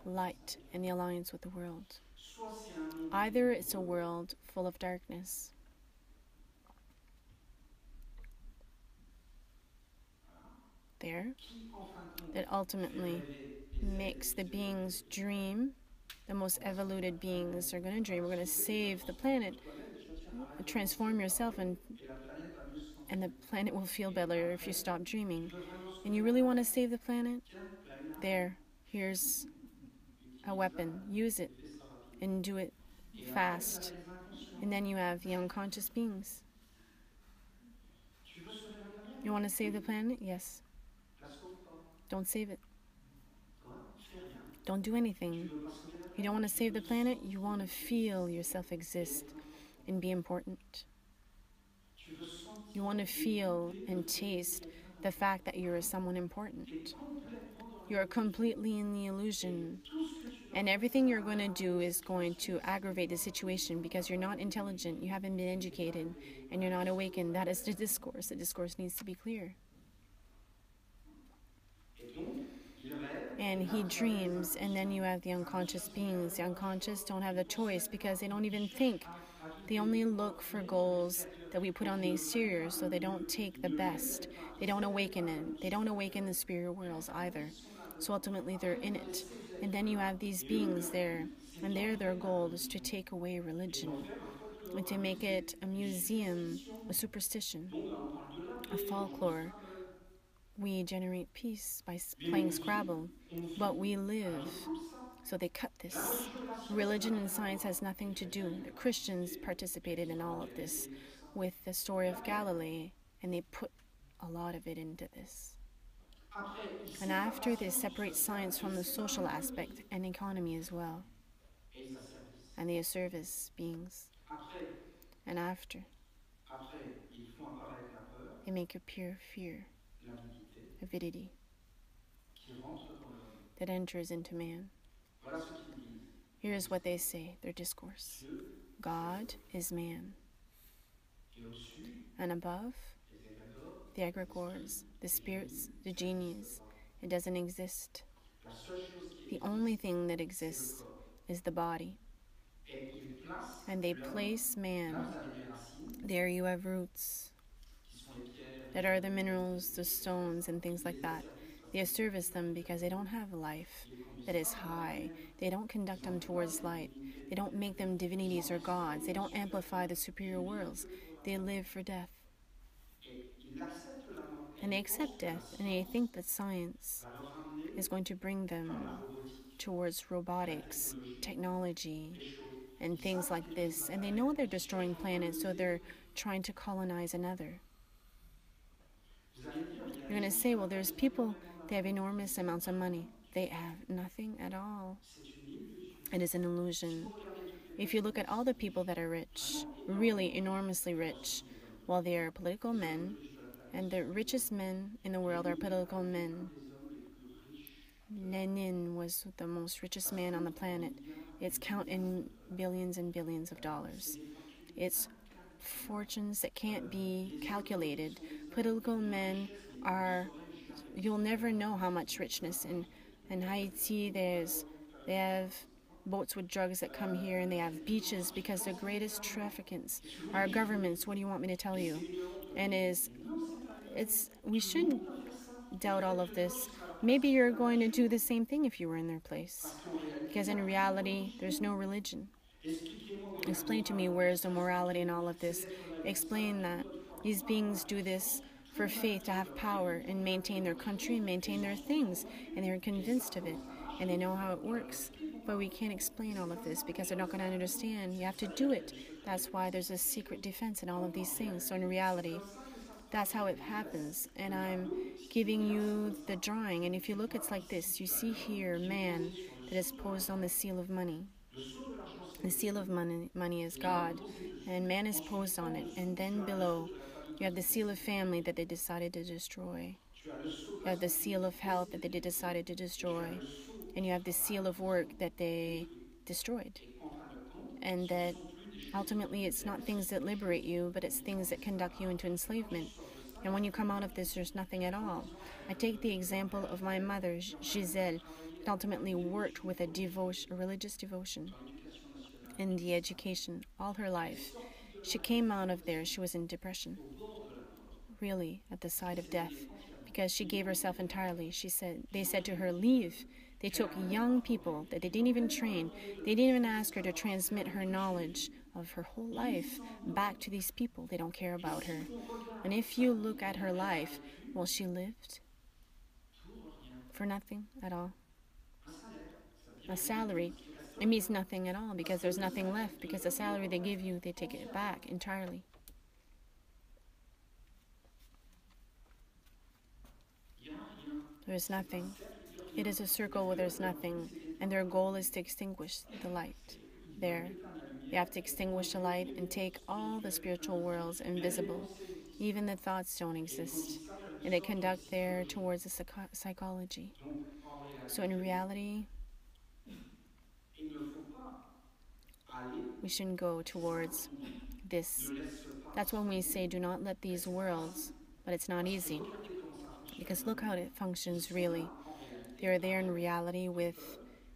light, and the alliance with the world. Either it's a world full of darkness, there, that ultimately makes the beings dream. The most evoluted beings are going to dream. We're going to save the planet, transform yourself, and the planet will feel better if you stop dreaming. And you really want to save the planet? There, here's a weapon. Use it and do it fast. And then you have the unconscious beings. You want to save the planet? Yes. Don't save it. Don't do anything. You don't want to save the planet, you want to feel yourself exist and be important. You want to feel and taste the fact that you're someone important. You're completely in the illusion. And everything you're going to do is going to aggravate the situation, because you're not intelligent, you haven't been educated, and you're not awakened. That is the discourse. The discourse needs to be clear. And he dreams, and then you have the unconscious beings. The unconscious don't have the choice, because they don't even think. They only look for goals that we put on the exterior, so they don't take the best. They don't awaken it. They don't awaken the spirit worlds either. So ultimately they're in it. And then you have these beings there, and their goal is to take away religion and to make it a museum, a superstition. of folklore. We generate peace by playing Scrabble, but we live. So they cut this. Religion and science has nothing to do. The Christians participated in all of this with the story of Galilee, and they put a lot of it into this. And after they separate science from the social aspect and economy as well, et sa service. and they are service beings. And after, Après, ils font apparaître la peur, they make appear fear, l'avidité, avidity, qui rentre dans l'homme. that enters into man. Voilà ce qu'ils disent. Here's what they say, their discourse. Dieu, God is man, et au-dessus, and above, les égrégores, the egregores, the spirits, the genies, it doesn't exist. la seule chose qui The existe, only thing that c'est le exists corps. is the body. Et ils placent And they l'homme, place là man. vous avez les racines, There you have roots, qui sont les pierres, that are the minerals, the stones, and things like that. They service them because they don't have life that is high. They don't conduct them towards light. They don't make them divinities or gods. They don't amplify the superior worlds. They live for death. et ils acceptent la mort. And they accept death, and they think that science Va leur ramener is going to bring par la them robotique, towards robotics, les technology, choses. and things like this. And they know they're destroying planets, so they're trying to colonize another. Vous allez dire, il y a You're going to say, well, there's people, they have enormous amounts of money. They have nothing at all. c'est une illusion. It is an illusion. Regardez toutes les If you look at all the people that are rich, really enormously rich, well, they are political men, riches de la planète. and the richest men in the world are political men. Les hommes les plus riches, Lenin was the most richest man on the planet. It's count in billions and billions of dollars. It's fortunes that can't be calculated. Political men are, you'll never know how much richness. In Haiti, they have boats with drugs that come here, and they have beaches because the greatest traffickants are governments. What do you want me to tell you? And we shouldn't doubt all of this. Maybe you're going to do the same thing if you were in their place. Because in reality, there's no religion. Explain to me where is the morality in all of this. Explain that these beings do this for faith, to have power and maintain their country and maintain their things, and they're convinced of it and they know how it works. But we can't explain all of this because they're not going to understand. You have to do it. That's why there's a secret defense in all of these things. So in reality, that's how it happens. And I'm giving you the drawing, and if you look, it's like this. You see here man that is posed on the seal of money. The seal of money is God, and man is posed on it. And then below, you have the seal of family that they decided to destroy. You have the seal of health that they decided to destroy. And you have the seal of work that they destroyed. And that ultimately it's not things that liberate you, but it's things that conduct you into enslavement. And when you come out of this, there's nothing at all. I take the example of my mother, Giselle, that ultimately worked with a religious devotion in the education all her life. She came out of there, she was in depression, really at the side of death, because she gave herself entirely. They said to her, leave. They took young people that they didn't even train. They didn't even ask her to transmit her knowledge of her whole life back to these people. They don't care about her. And if you look at her life, well, she lived for nothing at all. A salary, it means nothing at all because there's nothing left, because the salary they give you, they take it back entirely. There's nothing. It is a circle where there's nothing, and their goal is to extinguish the light. There, you have to extinguish the light and take all the spiritual worlds invisible. Even the thoughts don't exist, and they conduct there towards the psychology. So in reality, we shouldn't go towards this. That's when we say do not let these worlds, but it's not easy. Because look how it functions really. They're there in reality with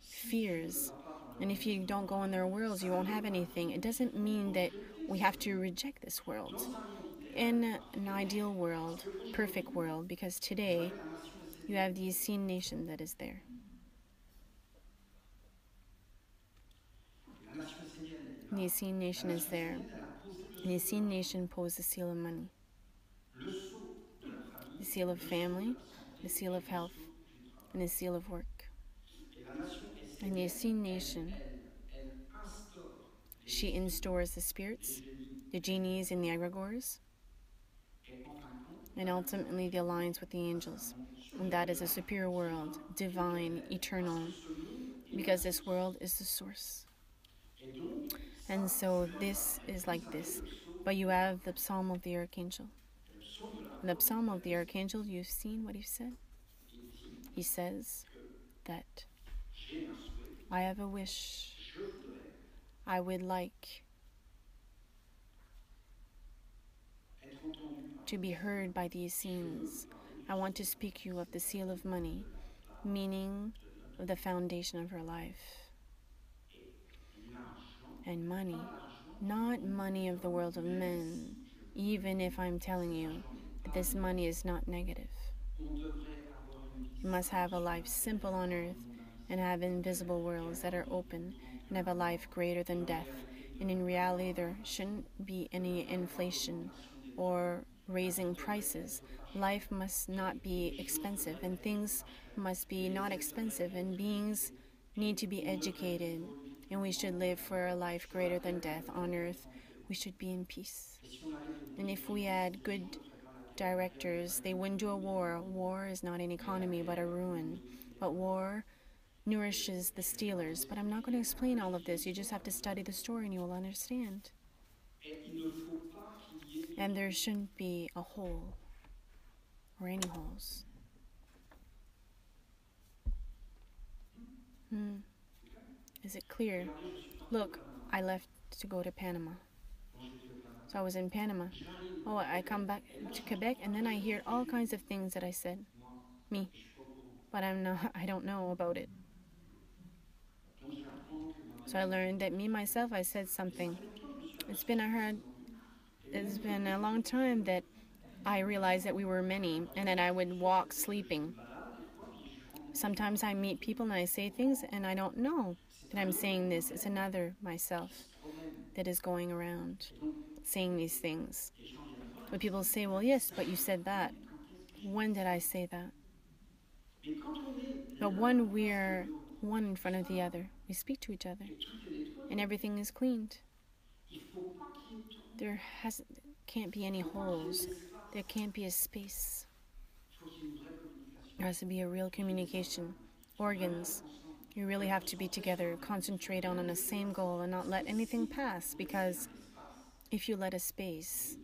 fears. And if you don't go in their worlds, you won't have anything. It doesn't mean that we have to reject this world. In an ideal world, perfect world, because today you have the Essene nation that is there. The Essene nation is there. The Essene nation posed the seal of money. the seal of family, the seal of et le health, sceau du and the travail. seal of work. Et la nation And the essénienne, Essene nation, elle instaure les she esprits, instores the les spirits, génies the et les genies and the égrégores. egregores, Et en fin de compte, and l'alliance ultimately avec the les anges, alliance with the ça c'est un angels. monde And that is supérieur, a superior world, divin, divine, éternel, parce que eternal, ce monde est la because this source. world is the source. Et donc, And ça, so c'est comme ça. this Et is puis like vous avez this. le psaume But you de have the l'archange. psalm of the archangel. Et le psaume de And the l'archange, psalm vous of the avez vu, archangel, you've seen what he said? il dit He says que that j'ai un souhait, I have a wish. je voudrais I would like être entendu par to les be heard Esséniens. by these Je veux vous scenes. parler I du want to seal d'or, speak you of the seal of c'est-à-dire money, de la base meaning de notre of the vie. foundation of her life. Et l'argent, And pas money, l'argent du not monde money des of the hommes, world of même men, si je vous le even dis, if I'm telling cet you argent n'est that pas this money négatif. is not negative. On devrait avoir une vie You must have simple a sur life la terre simple et on avoir un earth monde and invisible have qui s'appelle invisible et worlds that avoir are une vie open plus grande que and have la a life mort. greater Et than en death. réalité, il ne And in devrait pas y reality, avoir there d'inflation, shouldn't be il ne any devrait pas y avoir inflation d'augmentation des prix. or La vie raising devrait prices. être pas chère Life must et not be les choses expensive, devraient and être things pas chères must et be les not êtres devraient expensive, and être beings éduqués need to et be on devrait educated, vivre une vie plus and we should grande que live la for a mort. life Sur la greater than terre, on death. devrait On être earth, en paix. we should be in peace. Et si on avait de bons And if we dirigeants, had les gens good ne feraient pas la guerre. La guerre ne directors, ferait they que wouldn't do a ruiner le war. monde. War is not an Mais la economy but a guerre ruin. nourrit les But haineux. war nourishes the Et je vais pas vous stealers. But I'm not expliquer going to quelle est la explain all of this. You just définition, have to mais vous study allez the story and comprendre. you will understand. Et il ne faut pas qu'il y ait de And there trous. shouldn't be a hole or any holes. C'est clair? Is it clear? Regardez, je suis parti au Look, Panama. I left to go to Panama. Quand j'étais au Panama, So I was in Panama. j'arrive Oh, au I Québec come back et là to j'entends Quebec and then parler I de hear ce que all j'ai kinds dit. of things that I said. Moi, Me. je suis pas au courant. But I don't know about it. Donc j'apprends que moi-même So I j'ai dit. learned that me myself I said Et ça something. fait longtemps que je suis It's aperçu been que a nous hard étions nombreux. Et it's même que been a j'étais long couché time là. that I realized that we were many and that I would walk sleeping. Je me balade des fois, puis je rencontre des gens. Sometimes I meet people and I say things and I don't know C'est that un I'm autre saying this. It's moi-même another qui myself se promène. that is going around Et donc, saying these things. les gens viennent voir. But people say, well, yes, but you said that. Mais quand est-ce que j'ai When dit did ça? I say that? Mais quand on est But l'un when en face we're de l'autre, one in on front se of the parle other, we speak to each other et tout est nettoyé. and everything is cleaned. Il ne faut pas qu'il y ait de trous. There can't be any Il ne faut pas qu'il y ait holes. d'espace. There can't be a space. Il faut qu'il y ait une vraie communication. There has to be a real communication. Organs. Ensemble. You really have to be together, concentrate on a same goal and not let anything pass, because if you let a space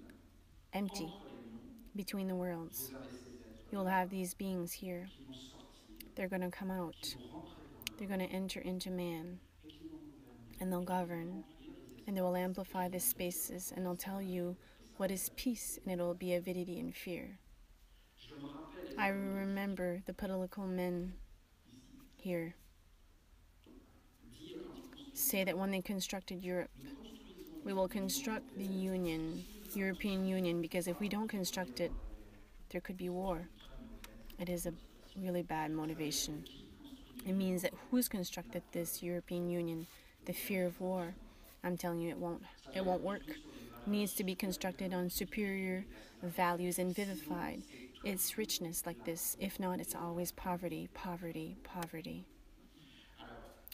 empty Entre les mondes, between the worlds, vous avez ces êtres you'll have these beings here. qui vont sortir, They're going to come qui out. vont rentrer dans They're l'homme going to enter into man et qui vont gouverner. and they'll Ils vont govern remplir les and they will espaces. amplify the spaces and they'll tell you what is peace and it'll be avidity and fear. Je me rappelle les I hommes remember the political men ici here dire quand ils construisent, say that when they constructed Europe, nous construisons we will construct the Union, European Union, because if we don't construct it, there could be war. une très mauvaise It is a really bad motivation. qui construit It means that who's constructed this European Union? The fear of war. I'm telling you, it won't work. It needs to be constructed on superior values and vivified. It's richness like this. If not, it's always poverty, poverty, poverty.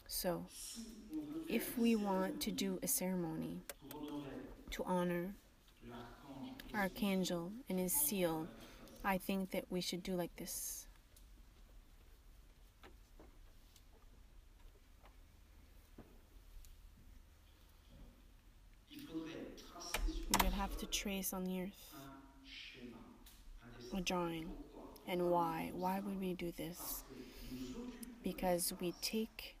So, si on veut faire if we want to do a ceremony pour honorer to honor l'archange et Archangel and his seal, I think that we should do like this. il faudrait tracer sur We would have to trace on the earth un schéma, un a dessin. drawing. Pourquoi? And why? Why would we do this? Parce que nous occupons Because we take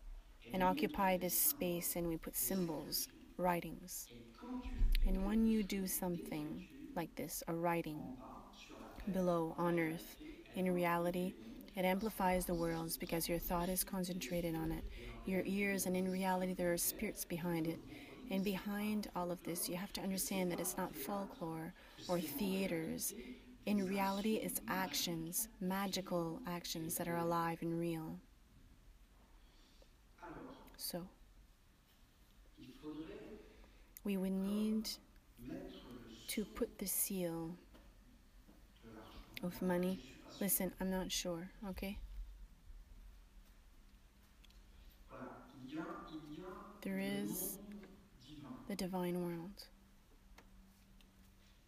and occupy this space and we put symbols, writings. et quand tu fais And when you do something like this, a writing en bas sur la terre, below on earth, in reality, it amplifies the worlds because your thought is concentrated on it, your ears, and in reality, there are spirits behind it. And behind all of this, you have to understand that it's not folklore or theaters. In reality, it's actions, magical actions that are alive and real. alors So, il faudrait we would need mettre le to sceau put the seal de l'argent of Voilà, je money? suis pas sûr. Listen, I'm not sure, okay? Voilà, il y a There le is monde divin, the divine world,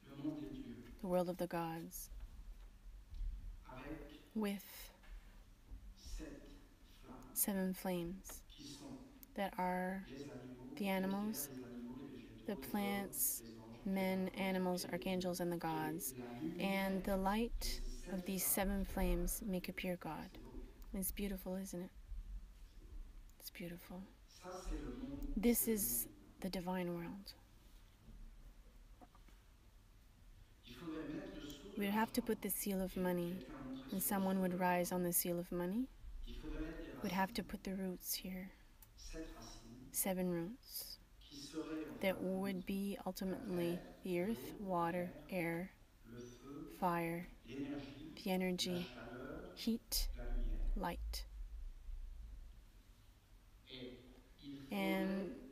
le monde des dieux, the world of the gods, avec with 7 flammes, 7 flames qui sont that are les animaux, the je dirais animals, les animaux, les the végétaux, les hommes, plants, les anges, les men, archanges animals, et les archangels, démons. and the Et gods. la And lumière the de light ces of sept these flammes 7 flames make appear God. c'est beau, It's beautiful, isn't it? c'est beau. It's beautiful. Ça, c'est le monde, This c'est le monde is divin. the divine world. Il faudrait mettre le sceau de We would have to l'argent put the seal of et money, quelqu'un montrait and sur le someone sceau de would rise l'argent. on the seal of money. Il faudrait mettre les We'd have to racines, put the roots here, 7 racines, 7 roots, qui seraient en fin that de compte would be la ultimately terre, the earth, l'eau, water, l'air, air, le feu, fire, l'énergie, the la energy, chaleur, heat, la lumière. light. Et il And faudrait,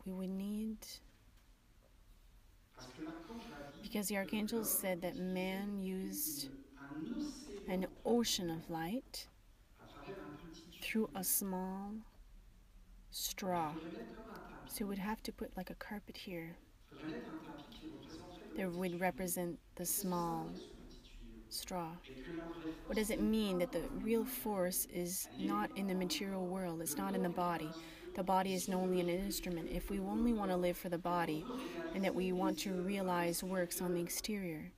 we would need, parce que l'archange a dit because the que archangels l'homme said that man utilisait used un océan an ocean of light à travers un petit through tube. a small Alors il straw. faudrait mettre comme un tapis. So we'd have to put like a carpet here Il faudrait mettre un tapis qui représenterait le that petit would tuyau. represent the Qu'est-ce que ça veut small dire ce petit tuyau? straw. Et que la vraie What force does it n'est mean that pas the dans le real matériel. force is Elle n'est not pas in the dans le material corps. world? It's Le not in the corps est un body. The instrument. body Et is si on only veut an vivre instrument. que If we pour only le want to corps, live for the et qu'on body veut and that we réaliser want des to œuvres à realize works on the l'extérieur, exterior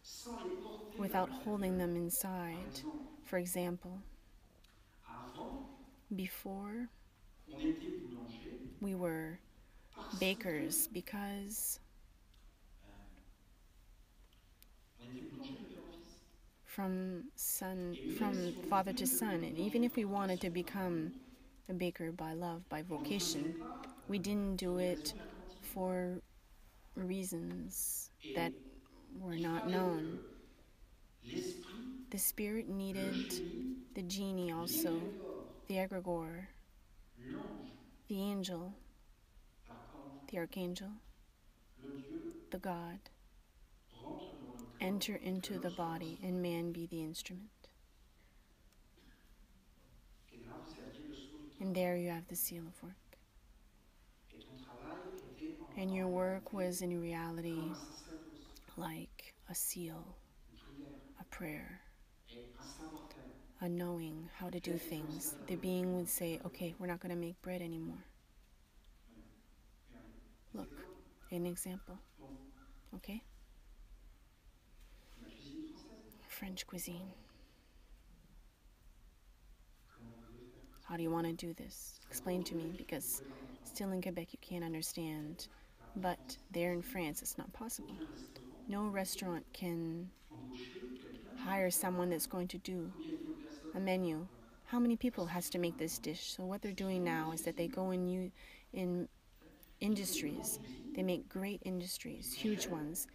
sans les porter à without holding l'intérieur. them Par inside, exemple, for example, avant, before on était boulanger we were parce bakers que because on était boulanger de père en fils. Et même from si on father voulait to son, devenir and even boulanger if we par wanted to vocation, par become amour, a baker by love, by on ne le faisait vocation, pas we didn't do pour des it raisons mercantiles. for reasons that Et were il not fallait known. que l'esprit, The spirit le needed génie, the genie also, l'égrégore, the egregore, l'ange, the angel, l'archange, the archangel, le Dieu the God, rentre dans le corps enter et que into the l'homme soit body l'instrument. and man be the instrument. Et là, vous aviez le sceau du And travail. there you have the seal of work. Et ton travail était And your work was in comme reality un sacerdoce, like a seal, une prière a prayer, et un savoir-faire. a knowing how to do things. The being would say, okay, we're not going to make bread anymore. Look, an example. Bon, Okay? la cuisine française, French cuisine. comment vous voulez faire? How do you want to do this? Explain to me, because Vous pouvez pas comprendre. still in Quebec you can't understand, but there in France it's not possible. Aucun restaurant No restaurant can embaucher quelqu'un qui hire va faire someone that's going to do combien il faut de personnes a menu. pour How many people has to make this dish? So what they're doing now is that they go in industries. They make great industries, huge ones.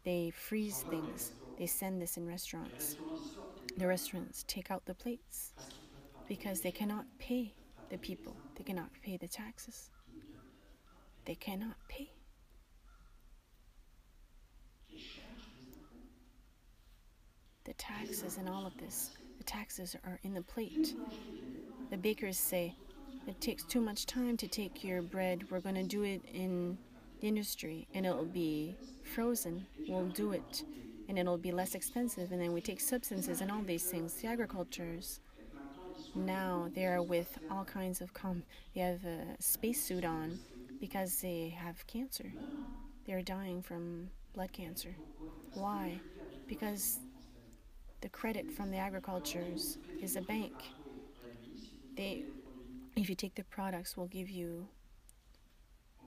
They freeze things. They send this in Les restaurants. restaurants, ils sortent les The tables restaurants take out the plates parce qu'ils peuvent pas because payer they les gens, cannot pay ils peuvent pas the payer les people. impôts. They cannot pay the taxes. Ils ne peuvent pas They payer cannot pay les charges, les impôts. the taxes and all of this. The taxes are in the Les plate. boulangers viennent les voir. The bakers say, it takes too much time to take your bread. We're going to do it in the industry and it'll be frozen. We'll do it and it'll be less expensive. And then we take substances and all these things. The agricultures, now they are with all kinds of they have a spacesuit on because they have cancer. They're dying from blood cancer. Why? Because the credit from the agricultures is a bank. If you take the products, will give you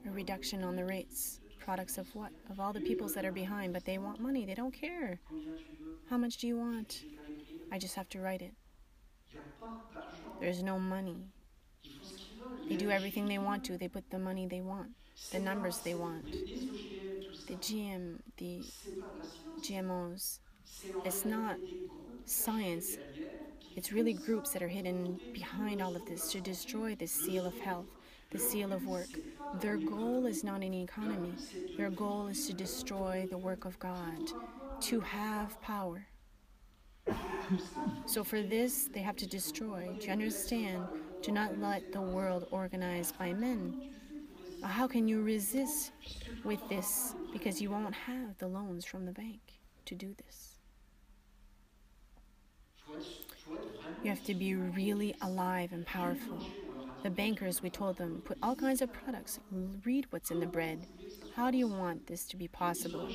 a reduction on the rates. Products of what? Of all the peoples that are behind, but they want money. They don't care. How much do you want? I just have to write it. There's no money. They do everything they want to. They put the money they want, the numbers they want. The GMOs. It's not science. It's really groups that are hidden behind all of this to destroy this seal of health, the seal of work. Their goal is not an economy. Their goal is to destroy the work of God, to have power. So for this, they have to destroy. Do you understand? Do not let the world organized by men. How can you resist with this? Because you won't have the loans from the bank to do this. You have to be really alive and powerful. The bankers, we told them, put all kinds of products. Read what's in the bread. How do you want this to be possible?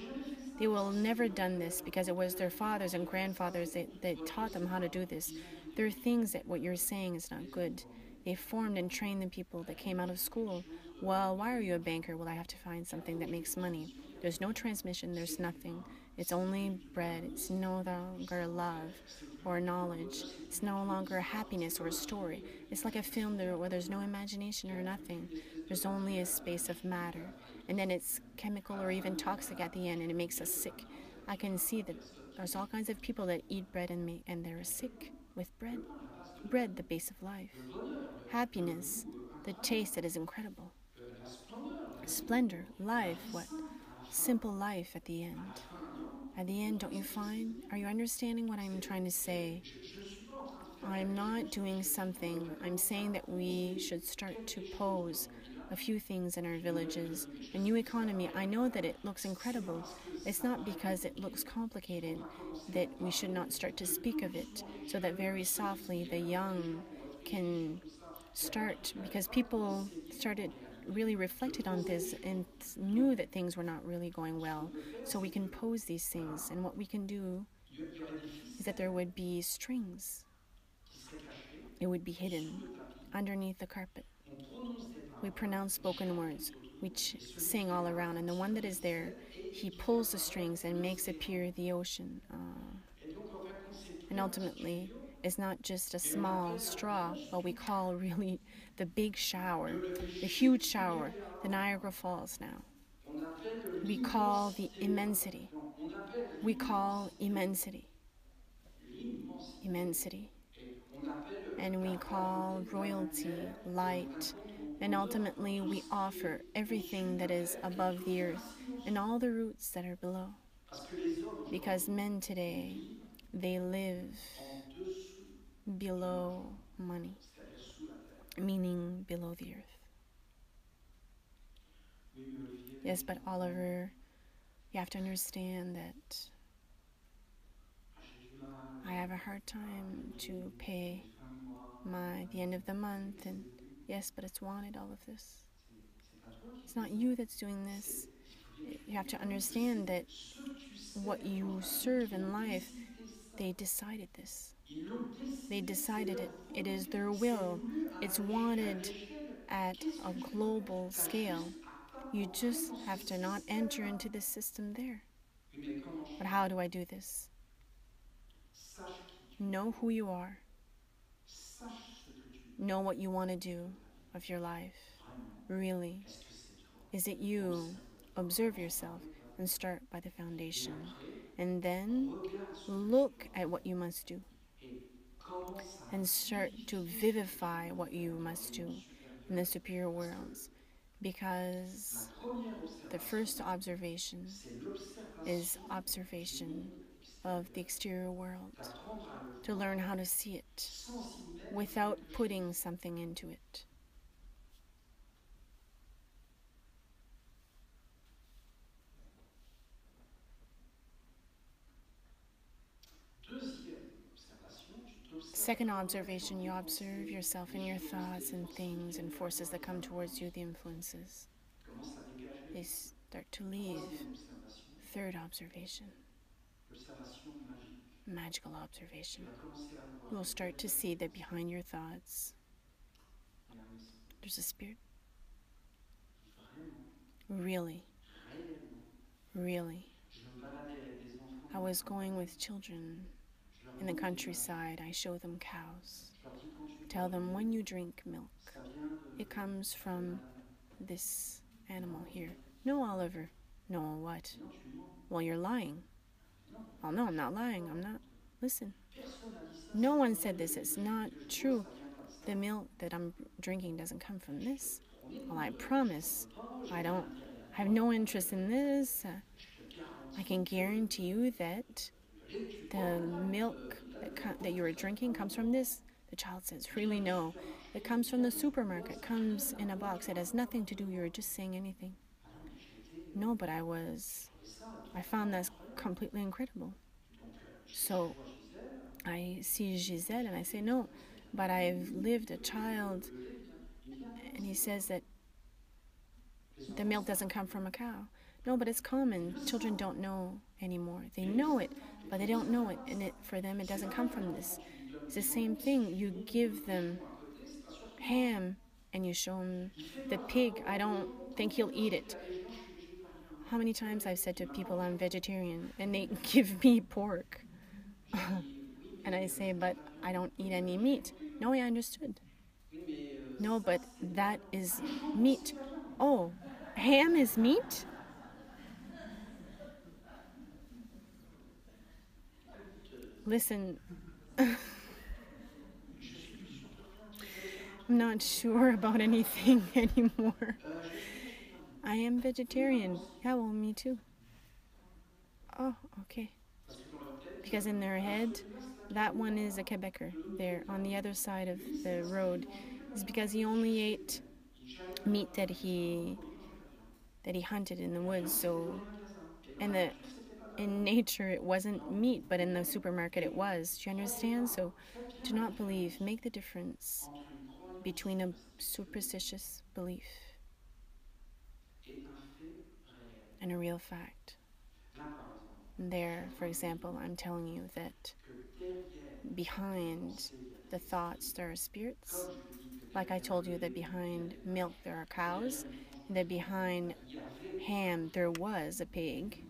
They will never done this because it was their fathers and grandfathers that taught them how to do this. There are things that what you're saying is not good. They formed and trained the people that came out of school. Well, why are you a banker? Well, I have to find something that makes money. There's no transmission, there's nothing. It's only bread. It's no longer love or knowledge. It's no longer happiness or a story. It's like a film where there's no imagination or nothing. There's only a space of matter. And then it's chemical or even toxic at the end, and it makes us sick. I can see that there's all kinds of people that eat bread and they're sick with bread. Bread, the base of life. Happiness, the taste that is incredible. Splendor, life, what? Simple life at the end. At the end, don't you find? Are you understanding what I'm trying to say? I'm not doing something. I'm saying that we should start to pose a few things in our villages. A new economy, I know that it looks incredible. It's not because it looks complicated that we should not start to speak of it so that very softly the young can start, because people started really reflected on this and knew that things were not really going well. So we can pose these things, and what we can do is that there would be strings. It would be hidden underneath the carpet. We pronounce spoken words. We sing all around, and the one that is there, he pulls the strings and makes appear the ocean. And ultimately, it's not just a small straw, what we call really the big shower, the huge shower, the Niagara Falls now. We call the immensity. We call immensity. Immensity. And we call royalty light. And ultimately, we offer everything that is above the earth and all the roots that are below. Because men today, they live below money, meaning below the earth. Yes, but Oliver, you have to understand that I have a hard time to pay the end of the month, and yes, but it's wanted, all of this. It's not you that's doing this. You have to understand that what you serve in life, they decided this. They decided it. It is their will. It's wanted at a global scale. You just have to not enter into this system there. But how do I do this? Know who you are. Know what you want to do of your life. Really. Is it you? Observe yourself and start by the foundation. And then look at what you must do. And start to vivify what you must do in the superior worlds. Because the first observation is observation of the exterior world. To learn how to see it without putting something into it. Second observation, you observe yourself and your thoughts and things and forces that come towards you, the influences. They start to leave. Third observation, magical observation. You will start to see that behind your thoughts, there's a spirit. Really. Really. I was going with children in the countryside. I show them cows. Tell them when you drink milk, it comes from this animal here. No, Oliver. No, what? Well, you're lying. Well, no, I'm not lying. I'm not. Listen. No one said this. It's not true. The milk that I'm drinking doesn't come from this. Well, I promise. I don't. I have no interest in this. I can guarantee you that the milk that you are drinking comes from this. The child says, really, no. It comes from the supermarket. It comes in a box. It has nothing to do. You're just saying anything. Ah non, mais j'ai été. No, but J'ai trouvé ça I found totalement that incroyable. completely incredible. Donc, je So vois Gisèle, I see et Giselle je and lui I dis, say, mais no, comment ça vient but d'où? I've lived a D'où vient child. le lait? Il me dit, ah non, mais And he c'est says pas. that Les the enfants milk savent doesn't come plus. from a cow. No, but it's Ils common. le Children savent, don't know anymore. They mais ils le know it, savent pas. Et but they pour eux, don't ça know vient it. pas de And ça. for them, it C'est doesn't come pareil qu'un from enfant, this. tu lui donnes It's the du same jambon. Si thing. tu You montres le give them cochon à côté, c'est pas sûr qu'il mange. ham and you show them Il fait the pas. Ah pig. I bon, le don't jambon, think comment on he'll fait? Moi, eat je suis it. végétarien, je suis végétarien. How many times I've said Il to m'a pas people I'm entendu. vegetarian and they give me pork. J'ai dit, oui, And I mais say, but végétarien. I don't eat Oui, any j'ai meat. compris. No, I understood. Oui, mais No, ça, but c'est de la that viande. is Ah, le jambon, c'est meat. de la viande. Oh, ham is meat? Écoute, Listen, je suis plus sûr de rien. Tu voulais faire un I'm truc. not sure about anything anymore. Je suis végétarien. I am Oui, bah moi vegetarian. aussi. Yeah, well, me too. Oh, okay. Parce que dans leur tête, Because in their alors head, celui-là, c'est un that one carnivore, is a hein, Quebecer de l'autre there côté, on là. the other side of Lui, the c'est il road mangeait que de la is viande because he only chassée, lui. ate Il chassait de la meat viande. Donc lui, il mangeait pas de viande. that he hunted in the La viande, woods. c'était dans So les magasins. Et dans in la the nature, c'était pas de la in viande. nature it wasn't Non, meat, but in the non. supermarket it Et was. Do you croyez understand? pas, So faites bien do la not believe. différence Make the difference entre une croyance between a superstitieuse superstitious belief et un fait réel. and a real fact. Là, par exemple, And je suis there, en for train de vous example, dire I'm telling you that que derrière les behind pensées, il y a the des thoughts esprits. there are spirits. Comme je vous dis que Like I derrière told le you that lait, il y a behind des milk vaches. there are Que derrière cows, une tranche de and that viande, behind il y avait autre ham chose. there was a pig.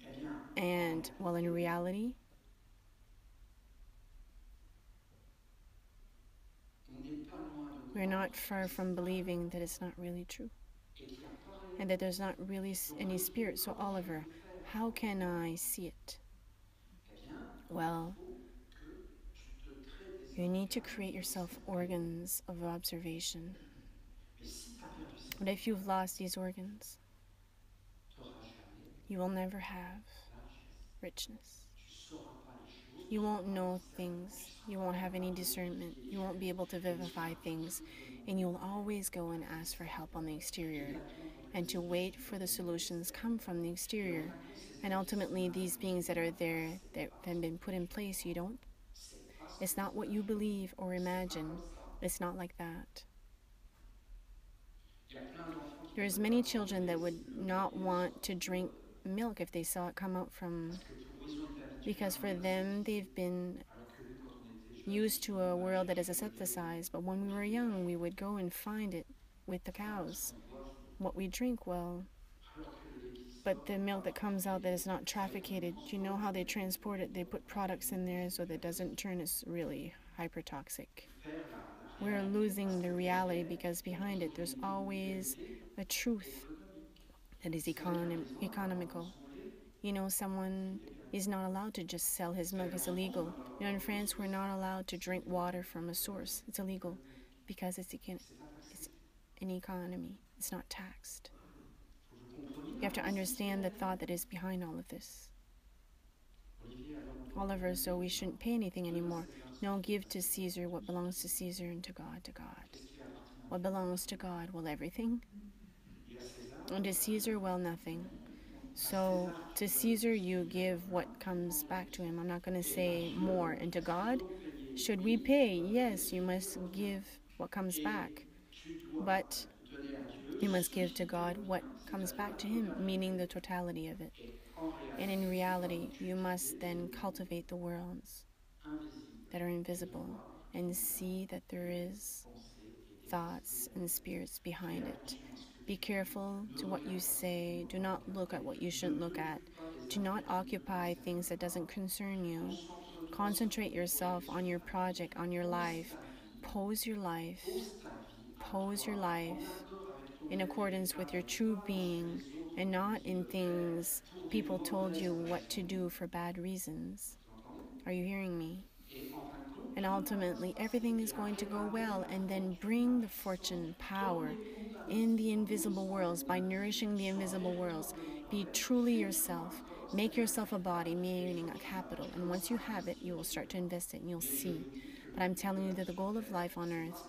Eh bien, en And, well, in réalité, reality, on n'est pas loin de we're croire not que far c'est from pas réel believing that it's not really true et qu'il n'y a pas and réellement that de there's not pensée. really Donc any Olivier, spirit. So, comment je Oliver, peux faire how pour le can voir? I see it? Eh bien, il Well, faut que tu te crées des you need to organes create yourself d'observation. organs of observation. Mais si tu as perdu ces But if you've organes, lost these organs, tu n'auras jamais you will never have la richesse. richness. Tu ne sauras pas les choses, tu You ne sauras won't pas know discernement, tu things. ne seras You pas won't have any capable de discernment. vérifier les You won't be choses able to et tu vivify seras things. toujours And demander you'll always go and qu'est-ce qui ask se for passe help on the derrière. exterior Exactement comme and les to esprits wait qui for the viennent de solutions l'extérieur. come from the Et en exterior. fin de compte, ces And êtres qui sont ultimately, là, these comme je beings dis, that are eh ben, there c'est that parce have que been put in tu place, you crois. don't. C'est parce que It's not c'est what you naturel. believe or C'est pas imagine. comme ça. It's not like that. Il y a plein d'enfants qui ne There's veulent pas many boire le children lait that s'ils would le not voyaient want to sortir drink milk if they saw it come out from, parce que pour eux, ils ont été habitués à because un for monde them they've aseptisé. been Alors que nous, quand on était jeunes, used to on a va world that is chercher le lait asepticized. But when we were auprès des young, vaches. we would go and find it with the Enfin, ce cows. qu'on boit, je veux dire. What we drink, well, Alors que le lait qui but sort, the milk that comes out that is not vous savez comment ils trafficated, do you know transforment how ce they lait transport it? They put products in there so that it pour doesn't turn it's really hypertoxic. faire la We're réalité parce losing que the reality derrière, because il y a behind it toujours there's une always vérité a qui est truth économique. that is Vous savez qu'un maison n'a pas le droit de vendre economical. son lait, You know, c'est someone illégal. is not allowed to just sell his Vous savez milk. It's qu'en France, on n'a illegal. pas le droit You de know, in boire de l'eau de France, we're source, not allowed to c'est drink illégal. water from a source. It's C'est illegal économique. because C'est pas it's taxé. an economy. It's not taxed. Faut que vous compreniez You la have to pensée qui est understand the derrière. thought that is behind all of this. Olivier, alors on doit Oliver, so we shouldn't pay anything donner à anymore. César ce No, qui give est to à César. Caesar what belongs to Caesar and to God to God. Qu'est-ce qui appartient à What Dieu? belongs to God? Well, everything. Et à César, And to Caesar, well, nothing. à So César, to tu donnes Caesar, ce you qui lui give what appartient comes en back to vérité. him. I'm not going to Et à say Dieu, more. And to est-ce qu'il God, faut payer? should we Oui, pay? tu dois payer Yes, ce you qui lui must revient. give what comes Et back. tu dois But donner à Dieu you must ce give to qui te God what revient, comes c'est-à-dire back la to Him, meaning the totalité. totality of it. Et en And in réalité, tu dois reality, you must cultiver then le monde cultivate the worlds invisible that are et invisible voir qu'il and y see that there a des is pensées et des esprits thoughts and derrière. spirits Fais behind it. attention à ce que Be tu dis. careful Ne to what you regarde pas ce que tu say. ne Do dois pas not look at regarder. what you Ne shouldn't look at. t'occupe pas des Do not affaires qui ne te occupy things concernent that doesn't pas. concern you. Concentre-toi sur Concentrate ton projet, yourself on sur your ta vie. project, on your Pose life. ta vie, Pose your life. pose ta vie à Pose your toi en life accord avec ton in vrai accordance with your véritable, true pas dans ce que being les autres and te not disent in de faire things pour des people told mauvaises you what to raisons. do for bad reasons. Vous entendez? Are you hearing me? Et en fin de compte, and ultimately everything is going to go well, and then bring the fortune, power in the invisible worlds by nourishing the invisible worlds. Be truly yourself. Make yourself a body, meaning a capital. And once you have it, you will start to invest it and you'll see. But I'm telling you that the goal of life on earth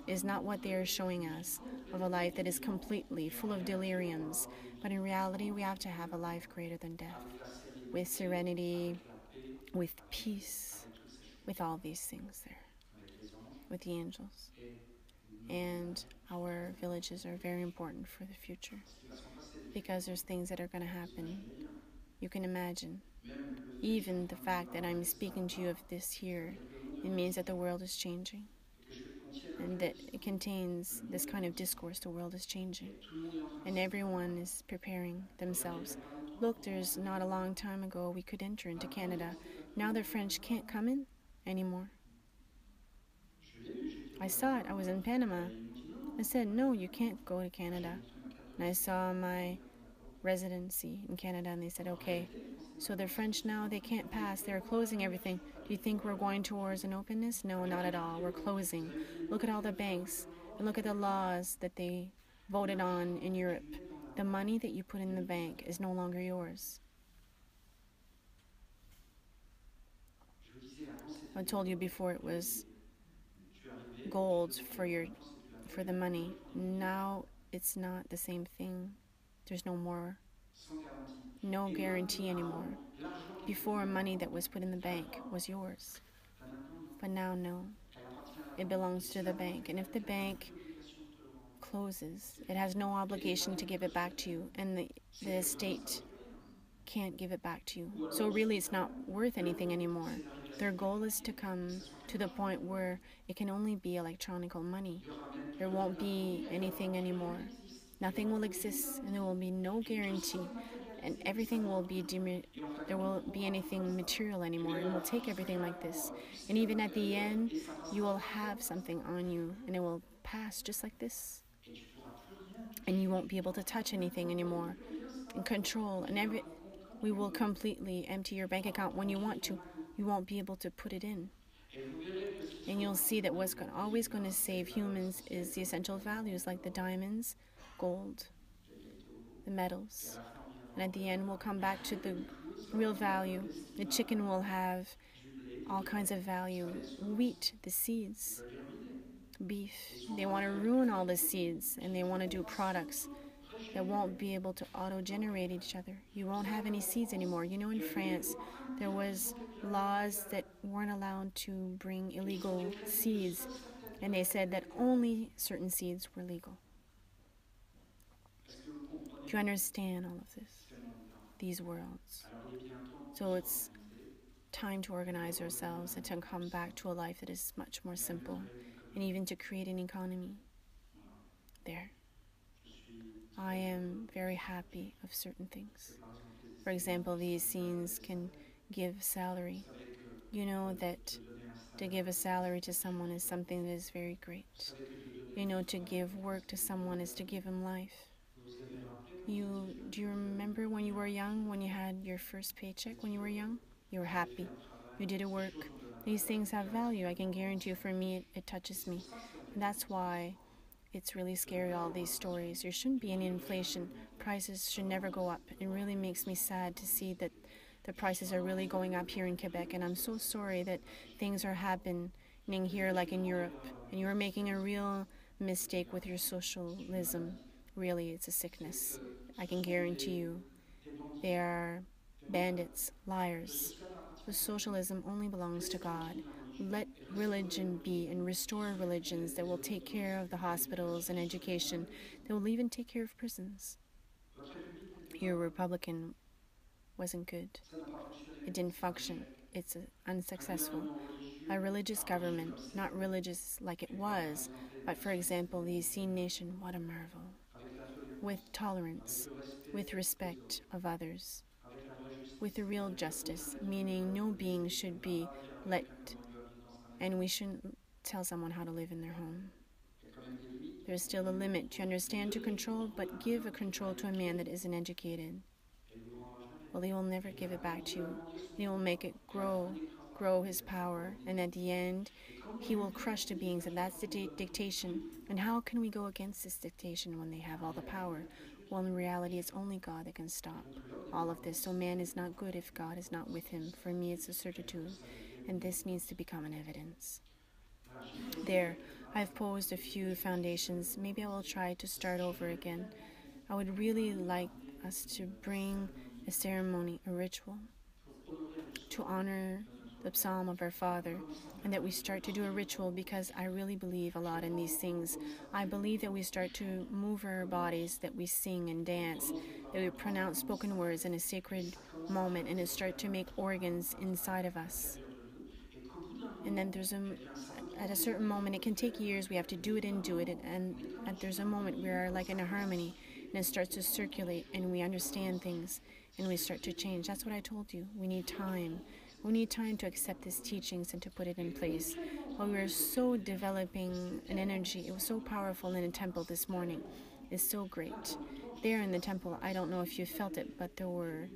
is not what they are showing us, of a life that is completely full of deliriums. But in reality, we have to have a life greater than death, with serenity, with peace, with all these things there, with the angels. And our villages are very important for the future because there's things that are going to happen. You can imagine. Even the fact that I'm speaking to you of this here, it means that the world is changing and that it contains this kind of discourse. The world is changing and everyone is preparing themselves. Look, there's not a long time ago we could enter into Canada. Now the French can't come in anymore. I saw it. I was in Panama. I said, no, you can't go to Canada. And I saw my residency in Canada and they said, okay, so the French now, they can't pass. They're closing everything. Do you think we're going towards an openness? No, not at all. We're closing. Look at all the banks and look at the laws that they voted on in Europe. The money that you put in the bank is no longer yours. I told you before it was gold for the money. Now it's not the same thing. There's no guarantee anymore. Before, money that was put in the bank was yours. But now, no. It belongs to the bank. And if the bank closes, it has no obligation to give it back to you. And the state can't give it back to you. So really, it's not worth anything anymore. Their goal is to come to the point where it can only be electronic money. There won't be anything anymore. Nothing will exist, and there will be no guarantee, and everything will be there won't be anything material anymore, and we'll take everything like this. And even at the end, you will have something on you, and it will pass just like this. And you won't be able to touch anything anymore. And control, and we will completely empty your bank account when you want to. You won't be able to put it in. And you'll see that what's always going to save humans is the essential values like the diamonds, gold, the metals. And at the end, we'll come back to the real value. The chicken will have all kinds of value. Wheat, the seeds, beef. They want to ruin all the seeds and they want to do products that won't be able to auto-generate each other. You won't have any seeds anymore. You know, in France, there was laws that weren't allowed to bring illegal seeds, and they said that only certain seeds were legal. Do you understand all of this? These worlds. So it's time to organize ourselves and to come back to a life that is much more simple, and even to create an economy. There. I am very happy of certain things. For example, these scenes can give salary. You know that to give a salary to someone is something that is very great. You know, to give work to someone is to give him life. Do you remember when you were young, when you had your first paycheck when you were young? You were happy. You did a work. These things have value. I can guarantee you, for me, it touches me. And that's why it's really scary, all these stories. There shouldn't be any inflation. Prices should never go up. It really makes me sad to see that the prices are really going up here in Quebec. And I'm so sorry that things are happening here like in Europe. And you're making a real mistake with your socialism. Really, it's a sickness. I can guarantee you. They are bandits, liars. The socialism only belongs to God. Let religion be and restore religions that will take care of the hospitals and education, that will even take care of prisons. Your Republican wasn't good. It didn't function. It's unsuccessful. A religious government, not religious like it was, but for example, the Essene nation, what a marvel. With tolerance, with respect of others, with a real justice, meaning no being should be let, and we shouldn't tell someone how to live in their home. There's still a limit, to understand, to control, but give a control to a man that isn't educated. Well, he will never give it back to you. He will make it grow grow his power, and at the end, he will crush the beings, and that's the dictation. And how can we go against this dictation when they have all the power? Well, in reality, it's only God that can stop all of this. So man is not good if God is not with him. For me, it's a certitude, and this needs to become an evidence. There, I've posed a few foundations. Maybe I will try to start over again. I would really like us to bring a ceremony, a ritual, to honor the psalm of our Father, and that we start to do a ritual, because I really believe a lot in these things. I believe that we start to move our bodies, that we sing and dance, that we pronounce spoken words in a sacred moment, and it start to make organs inside of us. And then at a certain moment, it can take years, we have to do it and do it, and there's a moment we are like in a harmony, and it starts to circulate, and we understand things, and we start to change. That's what I told you. We need time. We need time to accept these teachings and to put it in place. While we were so developing an energy, it was so powerful in the temple this morning. It's so great. There in the temple, I don't know if you felt it, but there were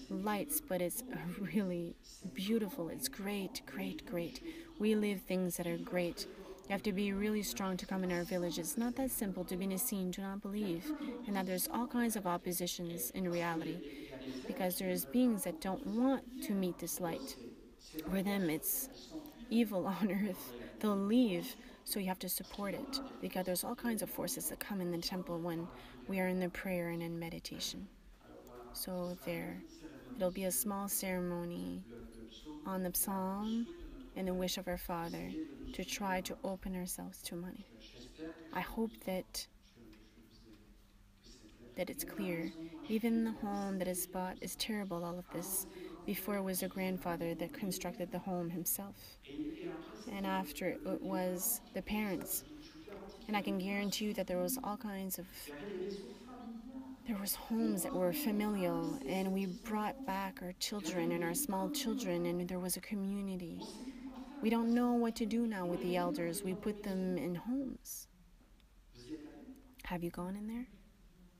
lights, but it's really beautiful. It's great, great, great. We live things that are great. You have to be really strong to come in our village. It's not that simple to be in a scene. Do not believe. And that there's all kinds of oppositions in reality, because there's beings that don't want to meet this light. For them, it's evil on earth. They'll leave, so you have to support it, because there's all kinds of forces that come in the temple when we are in the prayer and in meditation. So there, it'll be a small ceremony on the psalm and the wish of our Father to try to open ourselves to money. I hope that it's clear. Even the home that is bought is terrible, all of this. Before it was the grandfather that constructed the home himself. And after it was the parents. And I can guarantee you that there was all kinds of there was homes that were familial, and we brought back our children and our small children, and there was a community. We don't know what to do now with the elders. We put them in homes. Have you gone in there?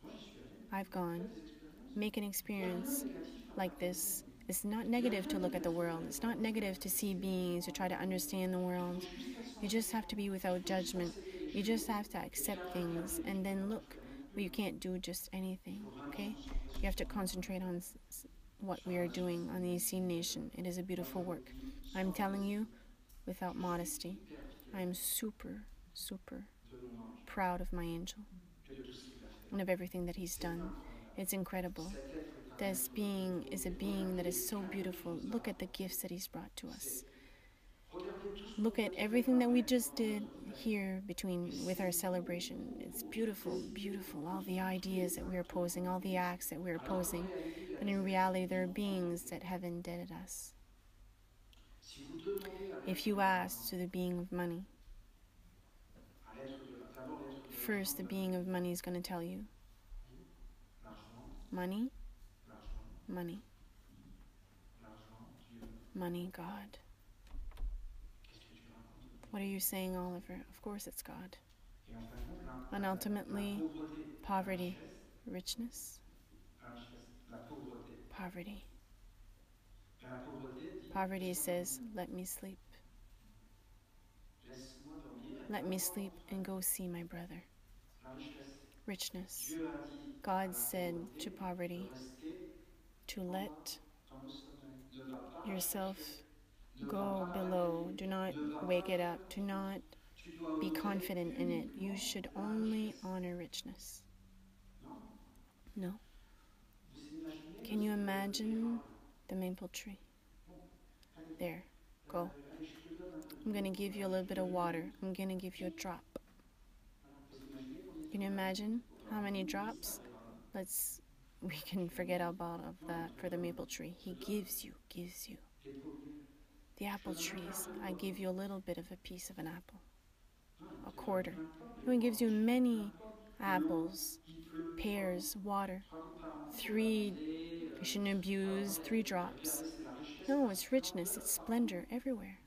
Moi, j'y suis allé. I've gone. Faites des expériences. Make an Il n'y a rien de experience négatif à like faire. this. It's not Il n'y a negative rien to de look at the négatif à world. être It's dans not le negative to see beings, to try to understand the Il faut world. juste être You sans just have to jugement. be Il without faut juste judgment. accepter les You just choses. have to Et puis accept après, faire things, mieux. and On then ne peut pas look. faire mieux que. Well, you can't do just Il anything, faut vraiment se okay? concentrer You sur have to soi-même. concentrate on what Sur we la are relation doing on the Essene Nation. It is a Moi, je beautiful vous le work. dis I'm sans telling you, modestie. without Je suis modesty, hyper fier I'm super, super de mon ange proud of my angel et de tout ce qu'il a fait. and of everything that he's C'est done. incroyable. It's incredible. Cet être est un This être being beau is a et being that regardez is les so cadeaux qu'il beautiful. nous a Look at the apportés. gifts that he's brought to us. Regardez tout ce qu'on Look peut at everything that we préparer just pendant did notre fête. here Et with c'est our beau, celebration. beau, It's beau. beautiful, Des idées qu'on beautiful. peut All the sur tous les ideas that we are actes qu'on posing, all the pose. acts that we are Alors qu'en posing. réalité, il y a But des in êtres qui reality, there are nous ont beings endettés. that have indebted us. Si vous demandez à If l'être you de ask l'argent, to the being of money, d'abord l'être de l'argent first the va being vous of dire money is going to tell you l'argent, money, l'argent, money, l'argent, Dieu. money, God. Qu'est-ce que tu racontes? What are you saying, Oliver? Of course it's God. Et en fin de compte, And la ultimately, pauvreté, poverty, richness, la pauvreté. poverty. La pauvreté dit Poverty laisse-moi says, dormir. let me sleep. Laisse-moi dormir. Let me sleep and go see my brother. La richesse. Richness. Dieu a dit à God la said to pauvreté poverty de rester to en bas let dans le sommeil. Ne va pas la chercher. yourself Ne va go pas la below. réveiller. Do not Ne va pas wake lui it up. faire Do not confiance. Tu dois be honorer confident in it. You uniquement should la only richesse. honor richness. Non? No. Vous imaginez Can you le imagine érable? the maple tree? Bon, allez, There. Go. allez, je te donne un peu I'm d'eau. going to give you a little bit of water. I'm going to give you a drop. Vous imaginez combien Can you imagine how many drops? We can forget about of that for the maple tree. He gives you. les pommiers. The apple trees, I give you a little bit of a piece of an apple. Non, il A te donne quarter. plein de pommes, No, he gives you many plein de pommes. apples, L'eau, il pleut pears, water. 3 gouttes par an. 3, Et, you shouldn't abuse 3 drops. regardez, c'est la richesse. No, it's richness, it's splendor everywhere.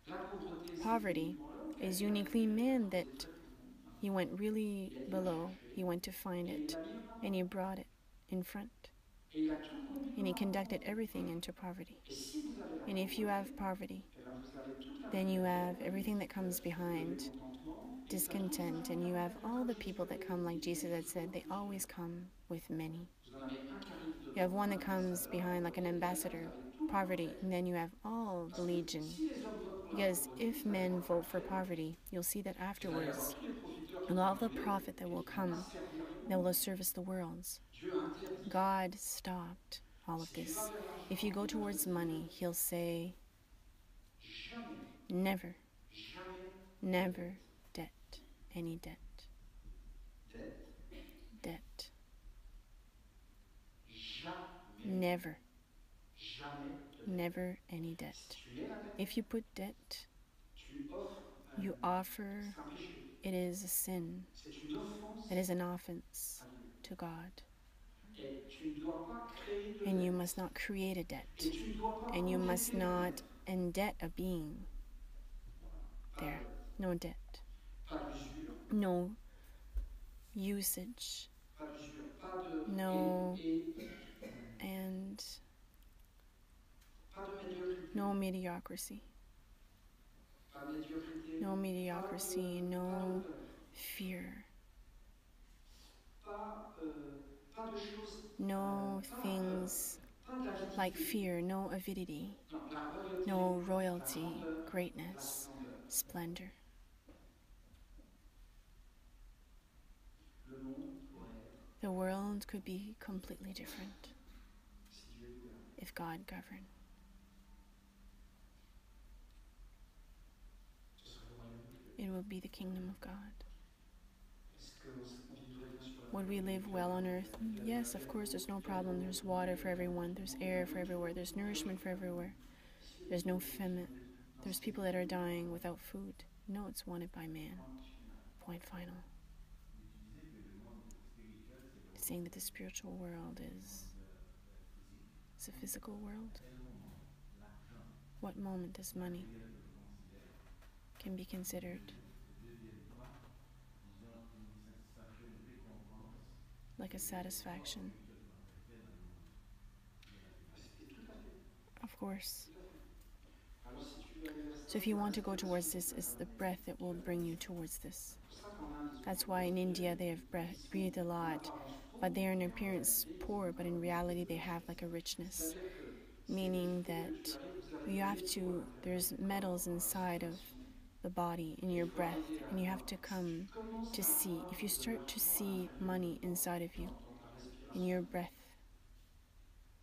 La pauvreté, c'est Poverty uniquement l'homme qui a is été uniquely arrêté man à cause that des frais tout le monde. he went really Il a été la below. chercher. He went to find Et il it, l'a mis en avant. and he brought it in front. And he conducted everything into poverty. Et si vous avez la And if you have pauvreté, poverty, eh ben vous avez toute la then you have misère, everything that comes le behind mécontentement, et ça tous ça discontent, va and you have intervenir all comme the Jésus people that avait come like dit, Jesus mais had said, toujours they always plusieurs. come with many. Vous en avez un qui arrive You have devant, one un that comes ambassadeur, la behind like an pauvreté, et derrière vous ambassador, avez tout le poverty, cortège. and then you have all the Parce que legion. si les hommes votent pour la Because pauvreté, if vous allez men voir vote for qu'après, poverty, you'll see that il va y avoir afterwards, tous les profiteurs qui and vont all the arriver profit that et will qui ne vont pas come, servir le that will monde. service the worlds. Dieu a interdit. God stopped all of Si tu vas this. vers If you l'argent, go il va te towards money, dire he'll say, jamais, never, jamais de never dette. debt, any debt, Dette, debt, jamais, never, jamais de dette. never any debt. Si tu mets la dette, If you put debt, tu offres you offer, c'est un péché. it is a sin, C'est une offense it is an offense à Dieu. to God. Et tu ne dois pas créer de And you dette. must not create a Et debt. tu ne dois pas And you must endetter un not être. indebt a being. Voilà. Pas There, de dette. no debt, Pas d'usure. no usage, Pas d'usure. Pas de... no, Et and pas de médiocrité. no mediocrity, Pas de médiocrité. no mediocrity, Pas no de peur. fear, Pas de choses... no things pas d'avidité. like fear, no avidity, Non, la royauté, no la royalty, grandeur, la greatness, splendeur. splendor. Le monde pourrait être The world could be completely different si Dieu gouvernait. if God governed. Ce serait le royaume de Dieu. It would be the kingdom of God. Est-ce qu'on vivrait bien sur la Would we live well on earth? Yes, of course, there's no problem. There's water for everyone, there's air for everywhere, there's nourishment for everywhere. There's no famine. There's people that are dying without food. No, it's wanted by man. Point final. Saying that the spiritual world is a physical world. What moment does money can be considered like a satisfaction? Of course. Alors, si tu veux aller vers ça, So if you want to go towards this, it's the breath that will bring you towards this. c'est pour ça qu'en Inde, ils ont That's why in India they have breathed a lot, but they are in appearance poor, but in reality they have like a richness. c'est-à-dire que Meaning c'est that que tu arrives, vous avez you des have métaux to, à l'intérieur. there's metals inside of the body, in your breath, and you have to come to see. If you start to see money inside of you, Dans ta respiration, in your breath,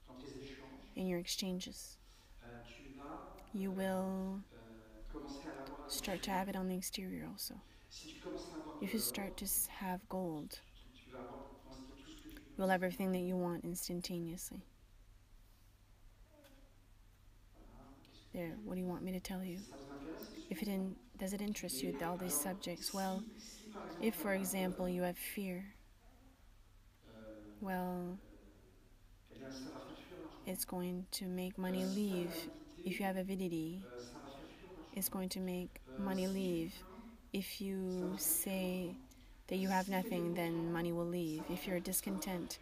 dans tes échanges, in your exchanges, tu vas you will commencer à l'avoir à start to have it on the exterior also. Si tu commences à avoir If de you l'or, start to have gold, tu vas avoir pour l'instant tout ce que tu veux. you'll have everything that you want instantaneously. There, what do you want me to tell you? Ça vous intéresse? If does it interest you, all these subjects? Well, Si par exemple, if for example you have fear, well, eh bien, ça va faire fuir l'argent. it's going to make money leave. If you have avidity, Ça va faire fuir l'argent. it's going to make money leave. If you say that you have nothing, then money will leave. If you're discontent,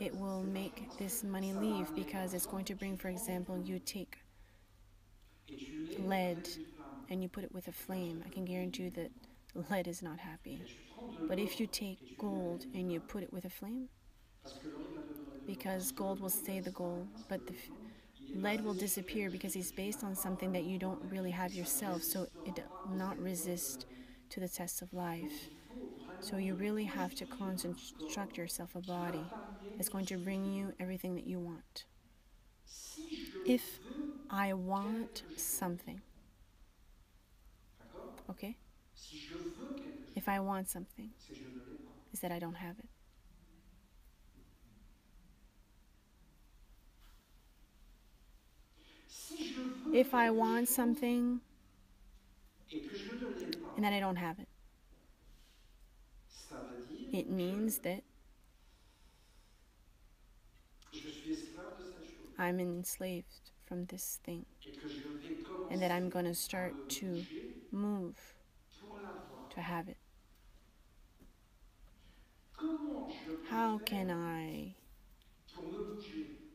it will make this money leave because it's going to bring, for example, you take Et tu mets lead avec une flamme. and you put it with a flame. I can guarantee you that lead is not happy. Et tu prends de But l'or if you et take tu mets gold avec une and you flamme. put it with a flame, Parce que l'or, il va demeurer dedans. because gold will stay the gold, but the Il est lead will basé sur disappear quelque because chose he's que tu based n'as on pas something that you don't toi-même. really have Ça ne yourself, so it résistera will pas not aux épreuves de resist la vie. to the tests of Donc, life. il faut vraiment So you really te have to construire un construct corps yourself a qui va body t'amener that's tout going ce to que tu bring veux. you everything that you want. Si je If veux I want quelque chose, something, d'accord? okay? Si je veux quelque chose, If I want something, c'est que je ne l'ai pas. is that I don't have it. Si je veux If I quelque want chose something et que je ne l'ai pas, and that I don't have it, ça veut dire it means that que je suis esclave de cette chose I'm enslaved from this thing et que je vais commencer and that I'm going to à start me to bouger move pour l'avoir. to have it. Comment je peux How faire can I pour me bouger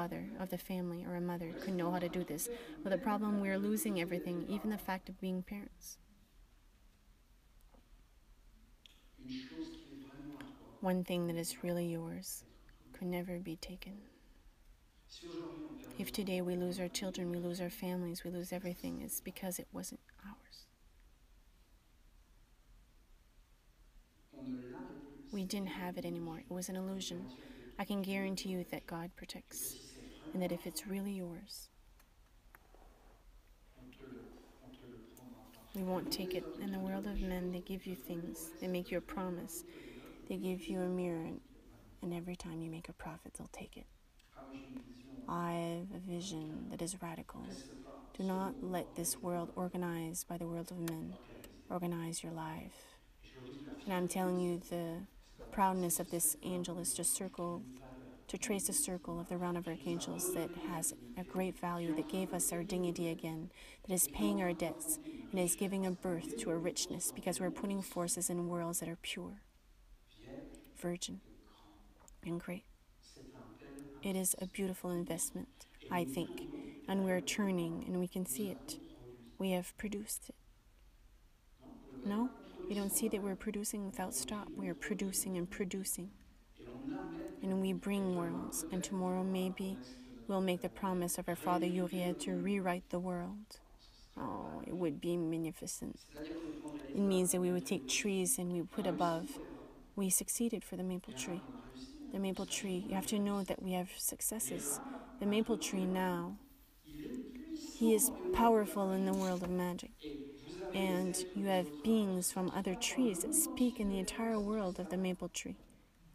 father of the family or a mother could know how to do this. But the problem, we're losing everything, even the fact of being parents. One thing that is really yours could never be taken. Si aujourd'hui on perd If nos today enfants, we on perd lose our notre vie, children, we lose our families, we lose everything, it's because it wasn't ours. on ne l'avait plus, We c'était didn't une have it anymore. It was an Je peux vous illusion. garantir que I can Dieu guarantee you protège. that God Et que protects, si c'est and vraiment that à if it's toi, really yours, on te le prendra pas. we Dans le won't monde take des it. hommes, In ils the te world donnent of des men, they choses, give ils you te donnent des things. They promesses, make et you a tous les fois promise. qu'ils te le donnent, They dès give qu'ils you a essaient de te mirror, prendre, ils te le prennent. and every time you make a profit, they'll take it. Ah, moi j'ai une vision I have a vision that is radical. laisse pas Do ce not monde let this organiser ta world vie, organized by the world of men leur organize your life. Et je peux vous dire, la And I'm fierté telling de you, cet the ange, c'est proudness que of this cet angel ange is to a circle, une valeur to trace a immense. circle of the round of Qui nous a archangels that redonné notre has a dignité, great qui value, est en that train gave de us our payer le dignity prix, again, that is et qui est en paying our train debts, d'apporter une and is giving a richesse et birth to a d'élever les richness forces dans des because we're mondes putting saints, forces in worlds that are pure, vierges virgin, et grands. and great. C'est un bel It is a investissement. beautiful investment, Et I nous think, tournons, et and la we're Bible dit quoi? turning and we can Nous see avons it. produit. We have produced it. Non, vous ne le voyez No, pas qu'on produit you don't sans see that arrêt. we're producing without stop. We are producing and producing. Et on amène du And we monde. Et bring demain, worlds. And peut-être qu'on tomorrow, fera la maybe, promesse de notre we'll make Père the Uriel, promise of our Father réécrire Uriel le to monde. rewrite the world. Ce serait Oh, it magnifique. would be magnificent. C'est-à-dire qu'on prendrait It les means arbres, that on we would mettrait take au-dessus. trees and we would On put a réussi above. pour les arbres. We succeeded for the maple Et tree. maintenant, on a réussi. The On maple s'aperçoit tree, qu'on you a have to réussi. know that we have Et successes. l'arbre, The maple maintenant, tree dans les now, arbres, il est he puissant is dans les mondes de la powerful in the magie. world of magic. Et vous avez des And êtres you des have autres arbres qui beings sont from en other train dans le trees that monde speak entier in de the entire découvrir ce qui world se of the passe. maple tree.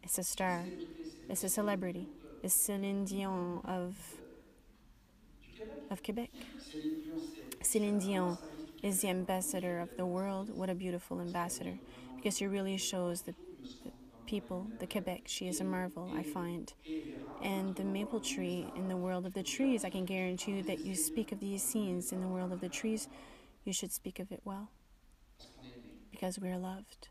It's a Quelle star. célébrité c'est? It's Le a Céline celebrity. Dion It's Céline Dion du Québec. of Quebec. Céline Dion, c'est Céline Dion l'ambassadrice du is the Québec. Quoi. ambassador Magnifique, of elle est the world. ambassadrice. What a beautiful Parce qu'elle ambassador. montre vraiment Because she really shows je trouve, me semble, vraiment the la people, lumière the du Québec. Quebec. She is a marvel, I find. Et les rabbins, And the maintenant, dans maple le monde des tree, in the arbres, world of je the peux vous trees, I can garantir que tu guarantee you parles des that you seigneurs speak of these dans le monde scenes des in the arbres à world of the travers trees, ton arbre. you should speak of it well, Parce qu'on est aimé. because we are loved.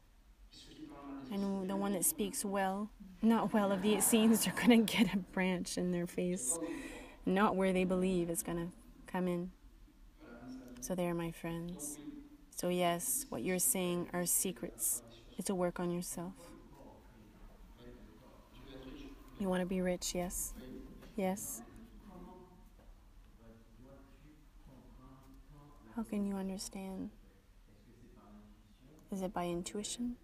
Et ceux qui parlent mal des And the one that seigneurs, speaks well, not well of these scenes, are going to get a branch in their c'est face. pas où ils croient. Not where they believe it's going to come in. Voilà, mes amis. So there, my Donc friends. oui, So yes, what you're ce secret, saying are c'est un secrets. travail sur It's soi. a work on yourself. Tu veux être riche? You want to be rich, yes? Oui. Yes. How can you understand? Is it by intuition?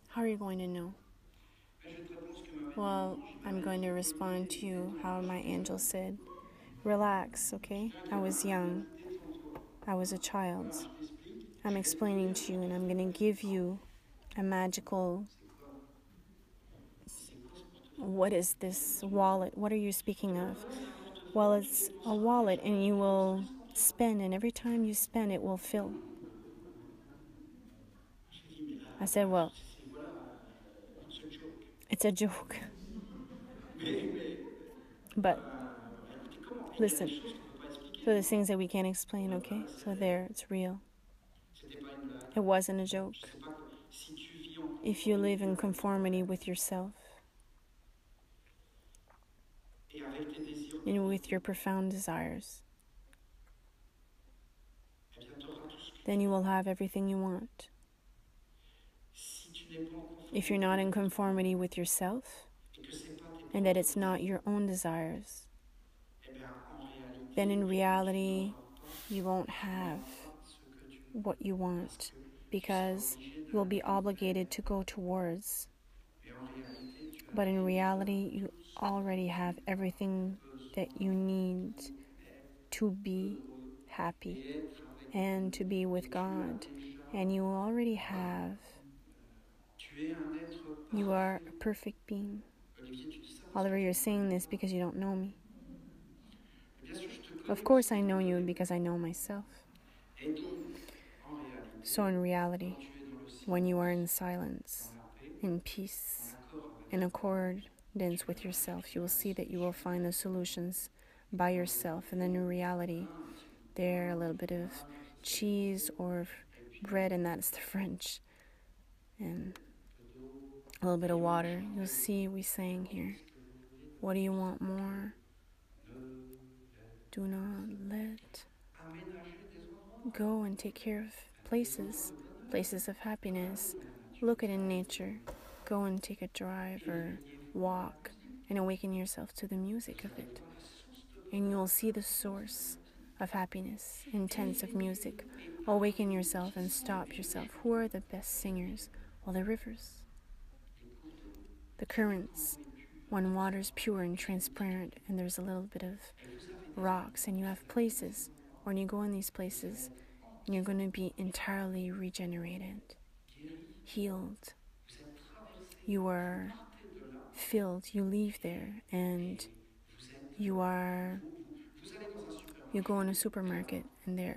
How are you going to know? Je vais te répondre ce que m'a dit Well, mon ange. I'm going to respond to you how my angel said. Relax, okay? I was young. Détends-toi. I was a child. Voilà, je t'explique. I'm explaining to you, and I'm going to give you a magical. C'est quoi ce portefeuille? What is this wallet? What are you speaking of? Ouais, c'est un portefeuille. Well, it's a wallet, and you will spend, and every time you spend, it will fill. J'ai dit, mais là, I said, well, c'est voilà, it's a joke. it's a joke. Mais But écoutez, comment? Il y a listen, des choses qu'on ne peut pas expliquer. for the things that we can't explain, okay? So there, it's real. C'était pas une blague. It wasn't a joke. Je sais pas quoi. Si tu vis en If you live in conformity with yourself et avec tes désirs, and with your profound desires, eh bien, tu auras tout ce que then you will have everything you want. si tu n'es pas en conformité If you're not in conformity with yourself et que c'est pas tes and that it's not your own desires, eh bien, en réalité, then in tu reality, n'auras pas you won't have ce que tu veux. what you want because you will be obligated to go towards. Mais en réalité, tu as But in reality, you already have everything that you need to be happy et être avec and to be with God. And you already have, tu es un être you are parfait. a perfect being. Olivier, tu dis ça? Oliver, you're saying this because you don't know me. Bien sûr, je te connais. Of course, I know you because I know myself. Et donc, en réalité, So in reality, quand tu es dans le silence, when you are in silence, dans la paix, in en peace, accord avec in accordance with yourself, you will see that you will find the solutions by yourself. And then in reality, there a little bit of cheese or bread, and that's the French, and a little bit of water. You'll see we sang here. What do you want more? Do not let aménager des endroits. go and take care of places of happiness. Look at in nature. Go and take a drive or walk and awaken yourself to the music of it. And you'll see the source of happiness, intense of music. Awaken yourself and stop yourself. Who are the best singers? Well, the rivers, the currents. When water's pure and transparent and there's a little bit of rocks and you have places, when you go in these places, you're going to be entirely regenerated, healed. You are filled. You leave there and you go in a supermarket and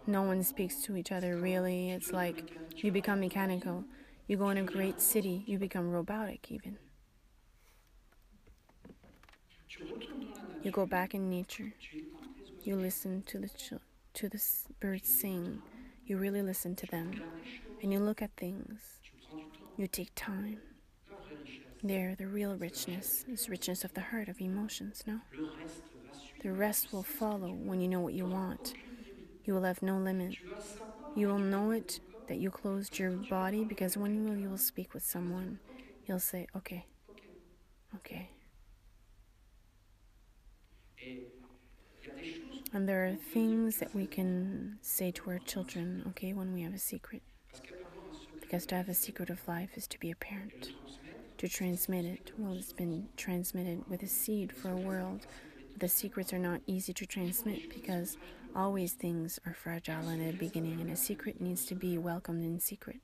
no one speaks to each other really. It's like you become mechanical. You go in a great city, you become robotic even. You go back in nature. You listen to the birds sing. You really listen to them. And you look at things. You take time. There, the real richness is richness of the heart, of emotions, no? The rest will follow when you know what you want. You will have no limit. You will know it that you closed your body because when you will speak with someone, you'll say, okay, okay. And there are things that we can say to our children, okay, when we have a secret. Because to have a secret of life is to be a parent. To transmit it, well, it's been transmitted with a seed for a world. The secrets are not easy to transmit because always things are fragile in the beginning, and a secret needs to be welcomed in secret.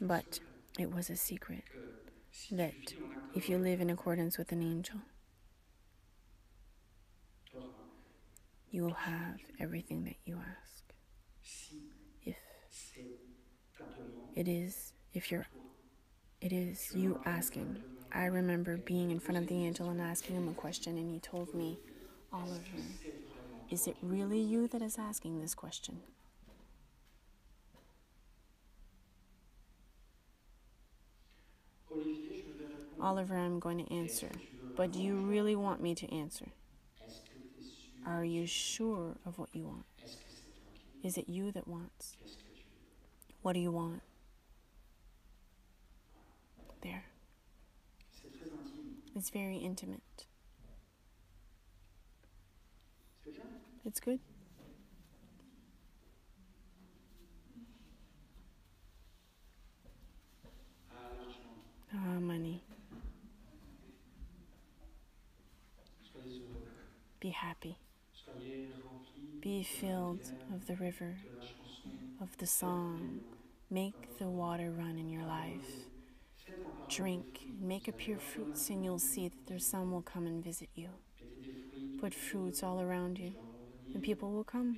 But it was a secret that if you live in accordance with an angel, you will have everything that you ask. If it is you asking. I remember being in front of the angel and asking him a question, and he told me, Oliver, is it really you that is asking this question? Oliver, I'm going to answer. But do you really want me to answer? Are you sure of what you want? Is it you that wants? What do you want? There. It's very intimate. It's good. Money. Be happy. Be filled of the river, of the song. Make the water run in your life. Drink, make a pure fruits, and you'll see that there's some will come and visit you. Put fruits all around you, and people will come.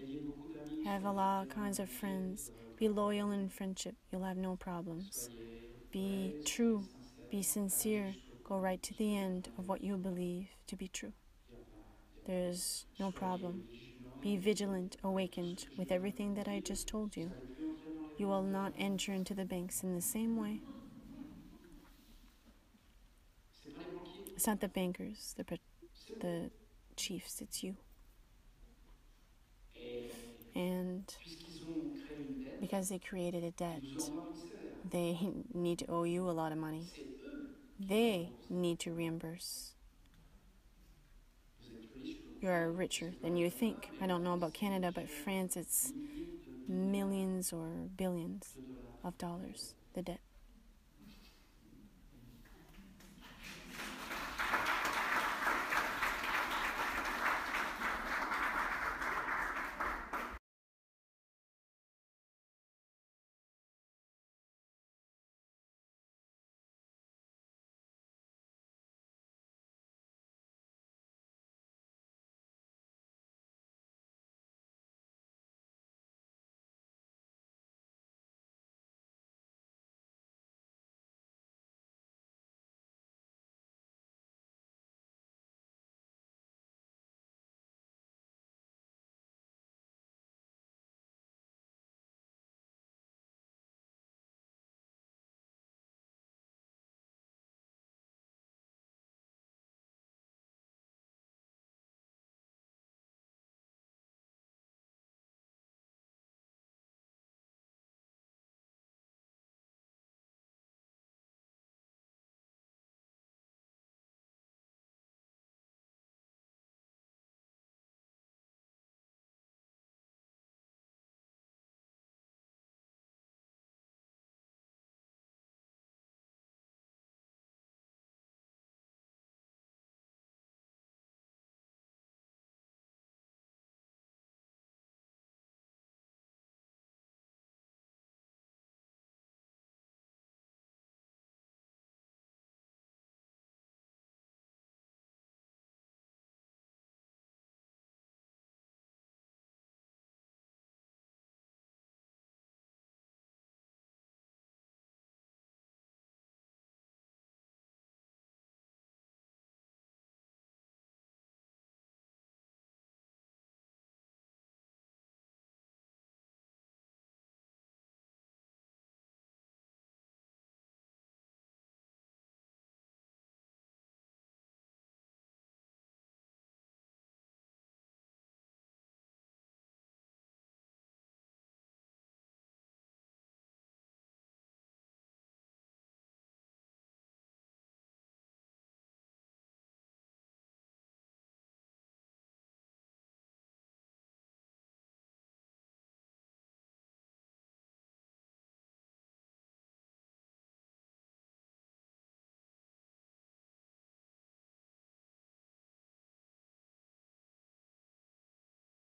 Have a lot of kinds of friends. Be loyal in friendship. You'll have no problems. Be true. Be sincere. Go right to the end of what you believe to be true. There's no problem. Be vigilant, awakened with everything that I just told you. You will not enter into the banks in the same way. It's not the bankers, the chiefs, it's you. And because they created a debt, they need to owe you a lot of money. They need to reimburse. You're richer than you think. I don't know about Canada, but France, it's millions or billions of dollars, the debt.